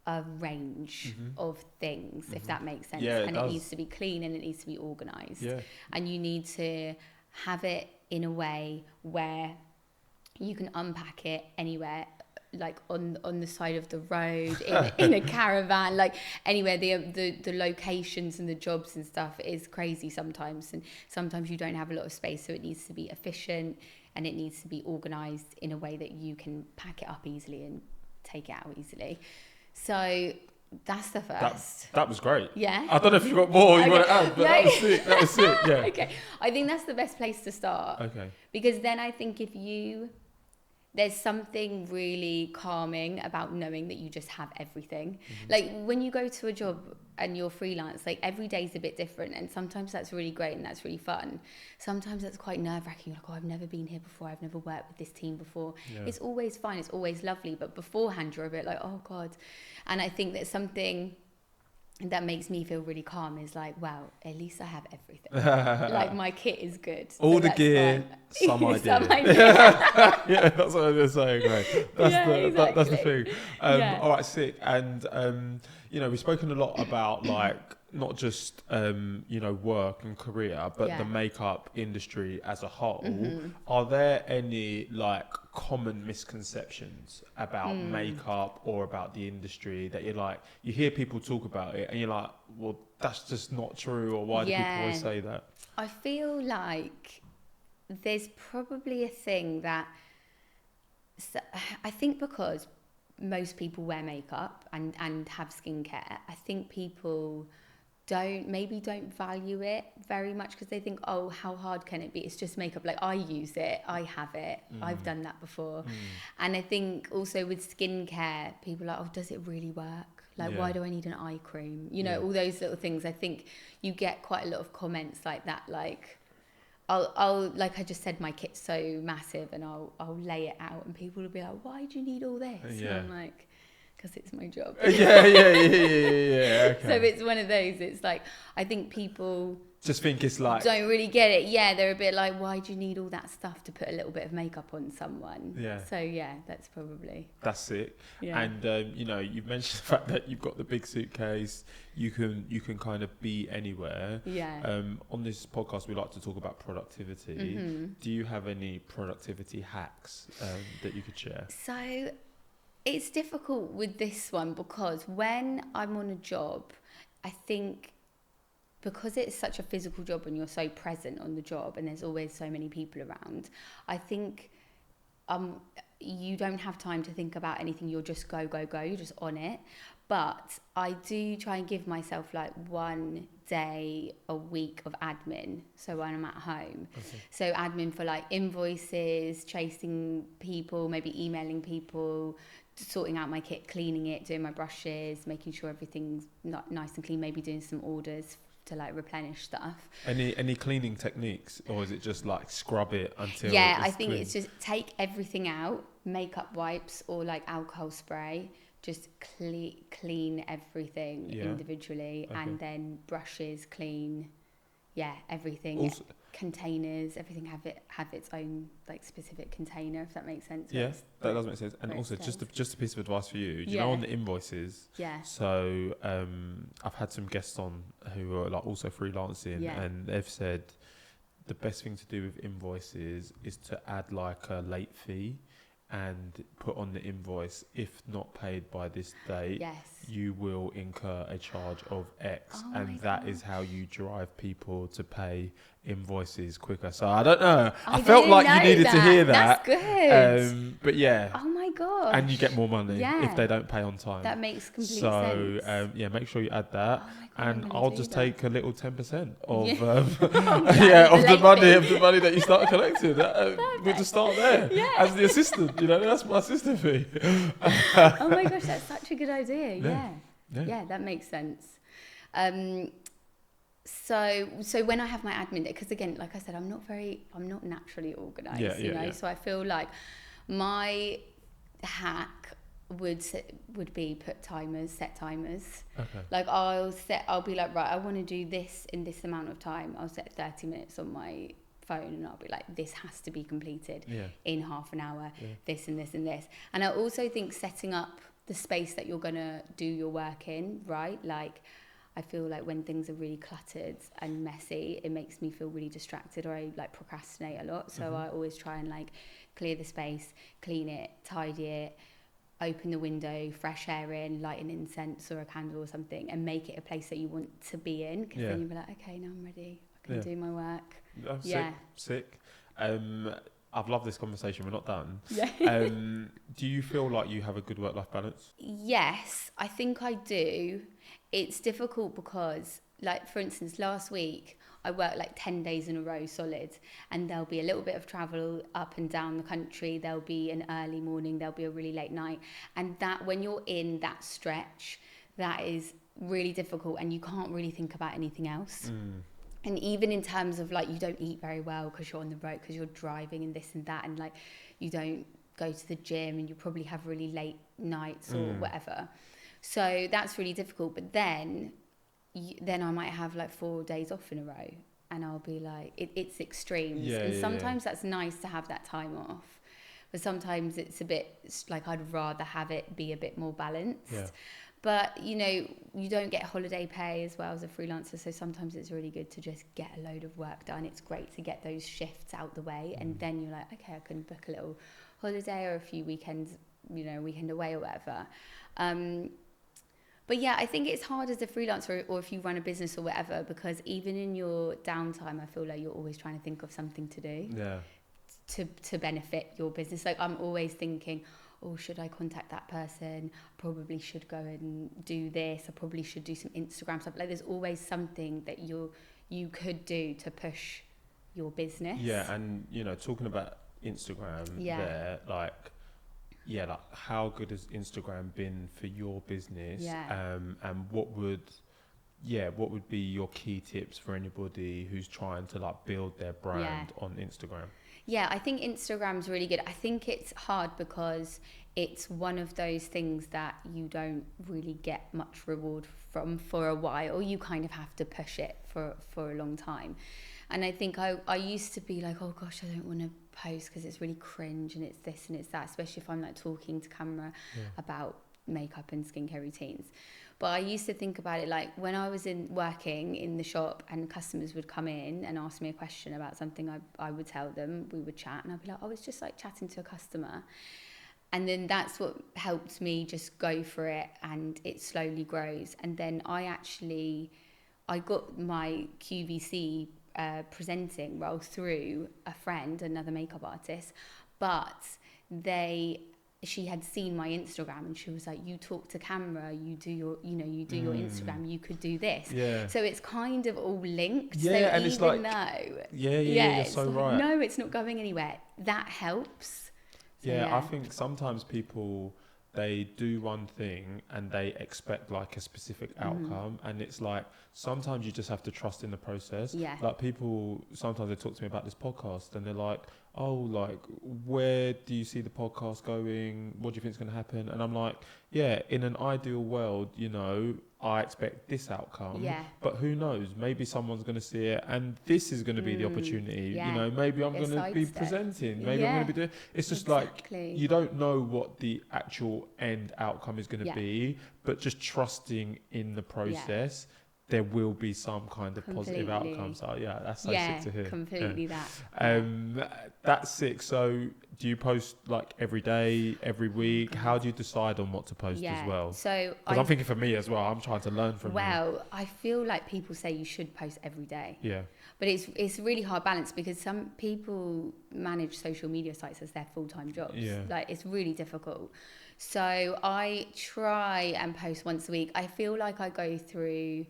a range of things, if that makes sense. And it needs to be clean and it needs to be organized. And you need to have it in a way where you can unpack it anywhere, like on the side of the road, in a caravan, like anywhere. The locations and the jobs and stuff is crazy sometimes, and sometimes you don't have a lot of space, so it needs to be efficient and it needs to be organized in a way that you can pack it up easily and take it out easily. So that's the first. That was great. Yeah. I don't know if you've got more you want to add, but that was sick. That was sick. Yeah. Okay. I think that's the best place to start. Okay. Because then I think there's something really calming about knowing that you just have everything. Like when you go to a job and you're freelance, like every day's a bit different, and sometimes that's really great and that's really fun. Sometimes that's quite nerve-wracking. Like, I've never been here before. I've never worked with this team before. It's always fun. It's always lovely. But beforehand, you're a bit like, oh God. And I think that something that makes me feel really calm is like, wow, at least I have everything. Like my kit is good. All the gear, some idea. Yeah, that's what I was saying. Right. That's the thing. All right, sick. And we've spoken a lot about like not just work and career, but the makeup industry as a whole. Are there any like common misconceptions about makeup or about the industry that you hear people talk about it and you're like, well, that's just not true, or why do people always say that? I feel like there's probably a thing that I think because most people wear makeup and have skincare, I think people don't value it very much because they think, oh, how hard can it be? It's just makeup. Like, I use it, I have it, I've done that before. And I think also with skincare, people are like, oh, does it really work? Like, why do I need an eye cream? You know, all those little things. I think you get quite a lot of comments like that. Like, I'll like I just said, my kit's so massive, and I'll lay it out, and people will be like, why do you need all this? And I'm like, because it's my job. Yeah. Okay. So it's one of those. It's like, I think people just think it's like, don't really get it. Yeah, they're a bit like, why do you need all that stuff to put a little bit of makeup on someone? Yeah. So yeah, that's it. Yeah. And you know, you've mentioned the fact that you've got the big suitcase. You can kind of be anywhere. Yeah. On this podcast, we like to talk about productivity. Do you have any productivity hacks that you could share? So it's difficult with this one because when I'm on a job, I think because it's such a physical job and you're so present on the job and there's always so many people around, I think you don't have time to think about anything. You'll just go, you're just on it. But I do try and give myself like one day a week of admin. So when I'm at home. Okay. So admin for like invoices, chasing people, maybe emailing people, sorting out my kit, cleaning it, doing my brushes, making sure everything's not nice and clean, maybe doing some orders to like replenish stuff. Any cleaning techniques, or is it just like scrub it until I think clean? It's just take everything out, makeup wipes or like alcohol spray, just clean everything individually. Okay. And then brushes, clean everything. Also, containers, everything have its own like specific container, if that makes sense. Yeah, that does make sense. And also just a piece of advice for you. Do you know on the invoices? Yeah. So I've had some guests on who are like also freelancing, and they've said the best thing to do with invoices is to add like a late fee and put on the invoice, if not paid by this date, you will incur a charge of X. Oh, and that is how you drive people to pay invoices quicker. So I don't know. I felt like you needed to hear that. That's good. But yeah. Oh my God. And you get more money if they don't pay on time. That makes complete sense. So make sure you add that. And I'll just take a little 10% of the money that you start collecting. We'll just start there as the assistant. You know, that's my assistant fee. Oh my gosh, that's such a good idea. Yeah, that makes sense. So when I have my admin day, because again, like I said, I'm not naturally organised. You know, so I feel like my hack would be set timers. Okay. Like I'll be like, right, I want to do this in this amount of time. I'll set 30 minutes on my phone and I'll be like, this has to be completed in half an hour, this and this and this. And I also think setting up the space that you're gonna do your work in, right? Like I feel like when things are really cluttered and messy, it makes me feel really distracted, or I like procrastinate a lot. So I always try and like clear the space, clean it, tidy it, open the window, fresh air in, light an incense or a candle or something, and make it a place that you want to be in. Because then you'll be like, okay, now I'm ready. I can do my work. Sick. I've loved this conversation. We're not done. Yeah. Do you feel like you have a good work-life balance? Yes, I think I do. It's difficult because, like, for instance, last week I worked like 10 days in a row solid, and there'll be a little bit of travel up and down the country. There'll be an early morning, there'll be a really late night. And that when you're in that stretch, that is really difficult and you can't really think about anything else. And even in terms of like, you don't eat very well because you're on the road, because you're driving and this and that, and like you don't go to the gym and you probably have really late nights or whatever. So that's really difficult. But then I might have like 4 days off in a row and I'll be like, it's extremes. And sometimes that's nice to have that time off. But sometimes it's a bit like I'd rather have it be a bit more balanced. Yeah. But, you know, you don't get holiday pay as well as a freelancer. So sometimes it's really good to just get a load of work done. It's great to get those shifts out the way. And then you're like, okay, I can book a little holiday or a few weekends, you know, weekend away or whatever. But yeah, I think it's hard as a freelancer or if you run a business or whatever, because even in your downtime, I feel like you're always trying to think of something to do to benefit your business. Like I'm always thinking, oh, should I contact that person? Probably should go and do this. I probably should do some Instagram stuff. Like there's always something that you could do to push your business. Yeah, and you know, talking about Instagram, there, like how good has Instagram been for your business? And what would be your key tips for anybody who's trying to like build their brand on Instagram? Yeah, I think Instagram's really good. I think it's hard because it's one of those things that you don't really get much reward from for a while. You kind of have to push it for a long time. And I think I used to be like, oh gosh, I don't want to post because it's really cringe and it's this and it's that, especially if I'm like talking to camera about makeup and skincare routines. But I used to think about it like when I was working in the shop and customers would come in and ask me a question about something, I would tell them, we would chat, and I'd be like, oh, it's just like chatting to a customer. And then that's what helped me just go for it, and it slowly grows. And then I got my QVC presenting role through a friend, another makeup artist, but she had seen my Instagram and she was like, you talk to camera, you do your Instagram, you could do this. So it's kind of all linked. So and it's like, you're so like, right. No, it's not going anywhere. That helps. So, I think sometimes people, they do one thing and they expect like a specific outcome, and it's like sometimes you just have to trust in the process. Like people, sometimes they talk to me about this podcast and they're like, oh, like where do you see the podcast going? What do you think is going to happen? And I'm like, in an ideal world, you know, I expect this outcome, but who knows, maybe someone's going to see it and this is going to be the opportunity. You know, maybe I'm going to be presenting, maybe I'm going to be doing, it's just like, you don't know what the actual end outcome is going to be, but just trusting in the process, there will be some kind of positive outcome. So that's so sick to hear. Completely that. That's sick. So do you post like every day, every week? How do you decide on what to post as well? So because I'm thinking for me as well, I'm trying to learn from you. Well, I feel like people say you should post every day. Yeah. But it's a really hard balance because some people manage social media sites as their full-time jobs. Yeah. Like it's really difficult. So I try and post once a week. I feel like I go through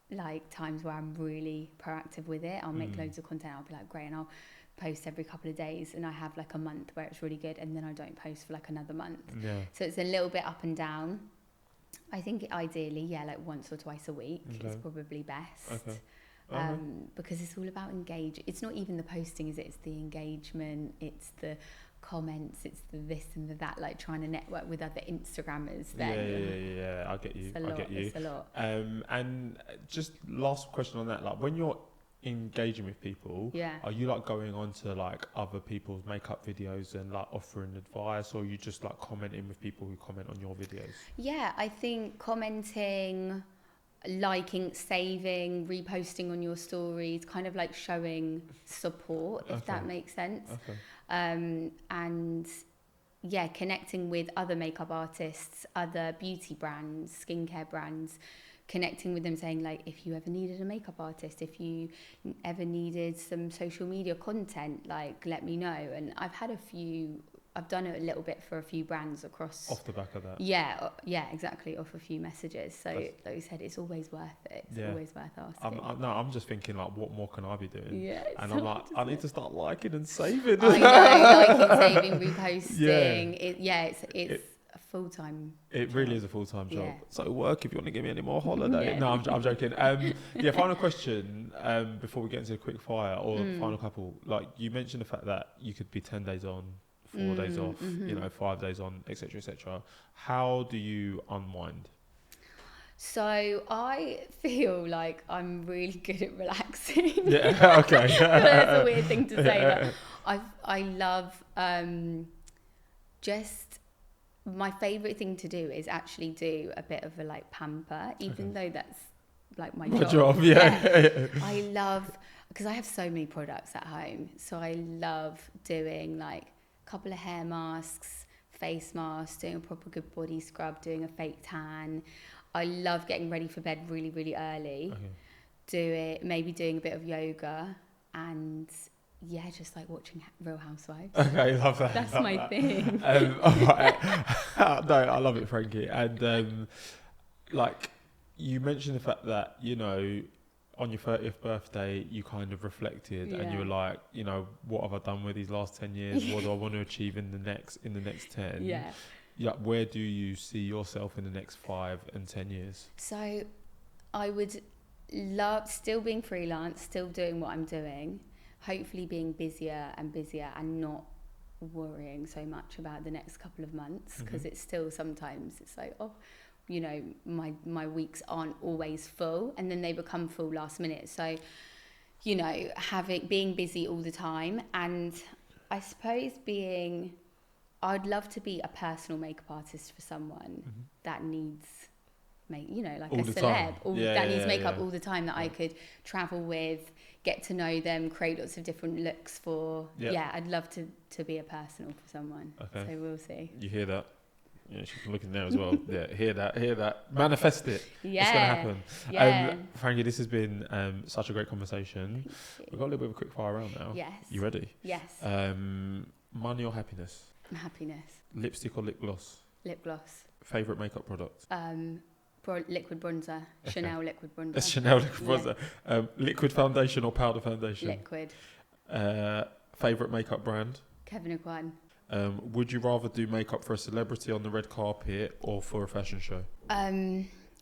like times where I'm really proactive with it. I'll make loads of content. I'll be like, great, and I'll post every couple of days, and I have like a month where it's really good, and then I don't post for like another month. So it's a little bit up and down. I think ideally, like once or twice a week is probably best. Because it's all about engage. It's not even the posting, is it? It's the engagement, it's the comments, it's the this and the that, like trying to network with other Instagrammers. Then I get you. It's a lot. And just last question on that, like when you're engaging with people, are you like going on to like other people's makeup videos and like offering advice, or are you just like commenting with people who comment on your videos? I think commenting, liking, saving, reposting on your stories, kind of like showing support, if that makes sense. And connecting with other makeup artists, other beauty brands, skincare brands, connecting with them, saying like, if you ever needed a makeup artist, if you ever needed some social media content, like let me know. And I've done it a little bit for a few brands across. Off the back of that. Yeah, exactly. Off a few messages. So like you said, it's always worth it. It's always worth asking. I'm just thinking like, what more can I be doing? And I'm like, I need to start liking and saving. I know, liking, saving, reposting. It's a full-time job. Really is a full-time job. So work if you want to give me any more holiday. No, I'm joking. Final question before we get into the quick fire or final couple. Like you mentioned the fact that you could be 10 days on, 4 days off, 5 days on, etc., etc. How do you unwind? So I feel like I'm really good at relaxing. Okay. That's a weird thing to say. I love just my favourite thing to do is actually do a bit of a like pamper, even though that's like my job. I love, because I have so many products at home, so I love doing like couple of hair masks, face masks, doing a proper good body scrub, doing a fake tan. I love getting ready for bed really, really early. Maybe doing a bit of yoga and Yeah, just like watching Real Housewives. Okay, love that. That's love my that. thing. All right. No, I love it, Frankie. And like you mentioned the fact that, you know, on your 30th birthday, you kind of reflected and you were like, you know, what have I done with these last 10 years? What do I want to achieve in the next 10? Yeah. Yeah. Where do you see yourself in the next 5 and 10 years? So I would love still being freelance, still doing what I'm doing, hopefully being busier and not worrying so much about the next couple of months, because it's still sometimes it's like, oh, you know, my weeks aren't always full, and then they become full last minute. So, you know, being busy all the time, and I suppose I'd love to be a personal makeup artist for someone that needs like all a the celeb time. that needs makeup all the time. time, that I could travel with, get to know them, create lots of different looks for. I'd love to be a personal for someone. Okay. So we'll see. You hear that? Yeah, she can look in there as well. Yeah, hear that. Manifest it. Yeah. It's going to happen. Yeah. Frankie, this has been such a great conversation. We've got a little bit of a quick fire round now. Yes. You ready? Yes. Money or happiness? Happiness. Lipstick or lip gloss? Lip gloss. Favourite makeup product? Liquid bronzer. Chanel liquid bronzer. A Chanel liquid bronzer. Liquid foundation or powder foundation? Liquid. Favourite makeup brand? Kevin Aucoin. Would you rather do makeup for a celebrity on the red carpet or for a fashion show?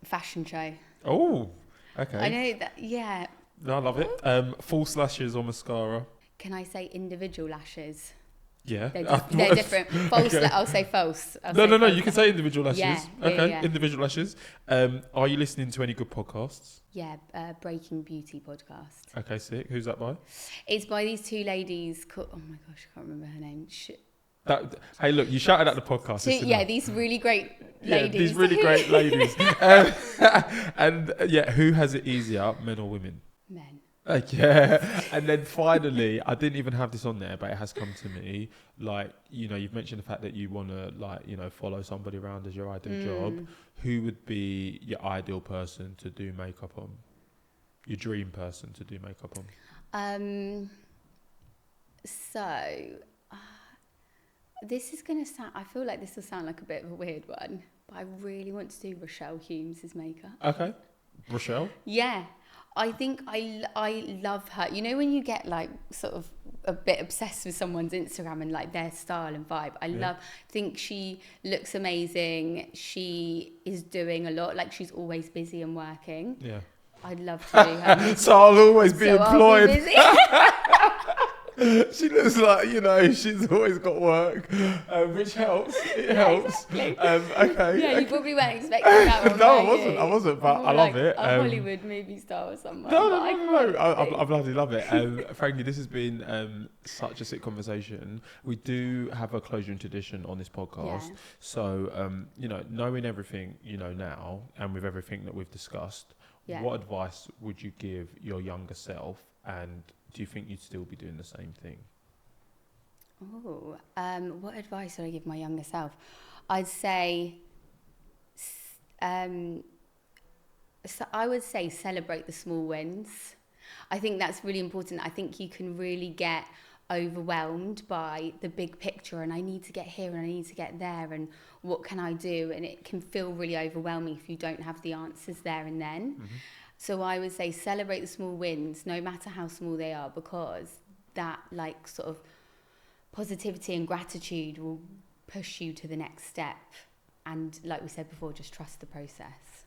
Fashion show. Oh, okay. I know that. Yeah. No, I love it. False lashes or mascara? Can I say individual lashes? Yeah. They're different. False. Okay. I'll say false. No. You can say individual lashes. Yeah, okay. Yeah. Individual lashes. Are you listening to any good podcasts? Yeah. Breaking Beauty podcast. Okay, sick. Who's that by? It's by these two ladies called. Oh my gosh, I can't remember her name. Hey, look, you shouted at the podcast. These really great ladies. Yeah, these really great ladies. And who has it easier, men or women? Men. Yeah, and then finally, I didn't even have this on there, but it has come to me. Like, you know, you've mentioned the fact that you want to, like, you know, follow somebody around as your ideal job. Who would be your ideal person to do makeup on? Your dream person to do makeup on? This is going to sound, I feel like this will sound like a bit of a weird one, but I really want to do Rochelle Humes' makeup. Okay. Rochelle? Yeah. I think I love her. You know, when you get like sort of a bit obsessed with someone's Instagram and like their style and vibe, I think she looks amazing. She is doing a lot. Like, she's always busy and working. Yeah. I'd love to do her. So I'll always be employed. I'll be busy. She looks like, you know, she's always got work, which helps. It helps. Exactly. Okay. Yeah, you probably weren't expecting that one. No, I wasn't, but I love it. A Hollywood movie star or someone. No. I bloody love it. Frankie, this has been such a sick conversation. We do have a closure and tradition on this podcast. Yeah. So, you know, knowing everything you know now, and with everything that we've discussed, what advice would you give your younger self, and do you think you'd still be doing the same thing? Oh, what advice would I give my younger self? I'd say, so I would say celebrate the small wins. I think that's really important. I think you can really get overwhelmed by the big picture, and I need to get here and I need to get there, and what can I do? And it can feel really overwhelming if you don't have the answers there and then. Mm-hmm. So I would say celebrate the small wins, no matter how small they are, because that like sort of positivity and gratitude will push you to the next step. And like we said before, just trust the process.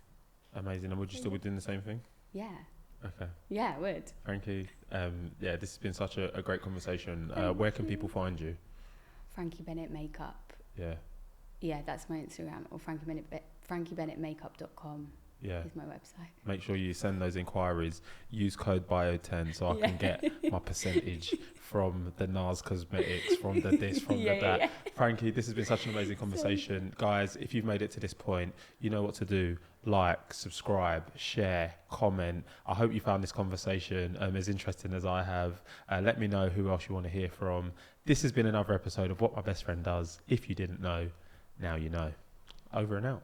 Amazing. And would you still be doing the same thing? Yeah. Okay. Yeah, I would. Frankie, this has been such a great conversation. Where can people find you? Frankie Bennett Makeup. Yeah. Yeah, that's my Instagram, or frankiebennettmakeup.com. Yeah. Is my website. Make sure you send those inquiries. Use code BIO10 so I can get my percentage from the NARS Cosmetics, from the this, from the that. Yeah. Frankie, this has been such an amazing conversation. Guys, if you've made it to this point, you know what to do. Like, subscribe, share, comment. I hope you found this conversation as interesting as I have. Let me know who else you want to hear from. This has been another episode of What My Best Friend Does. If you didn't know, now you know. Over and out.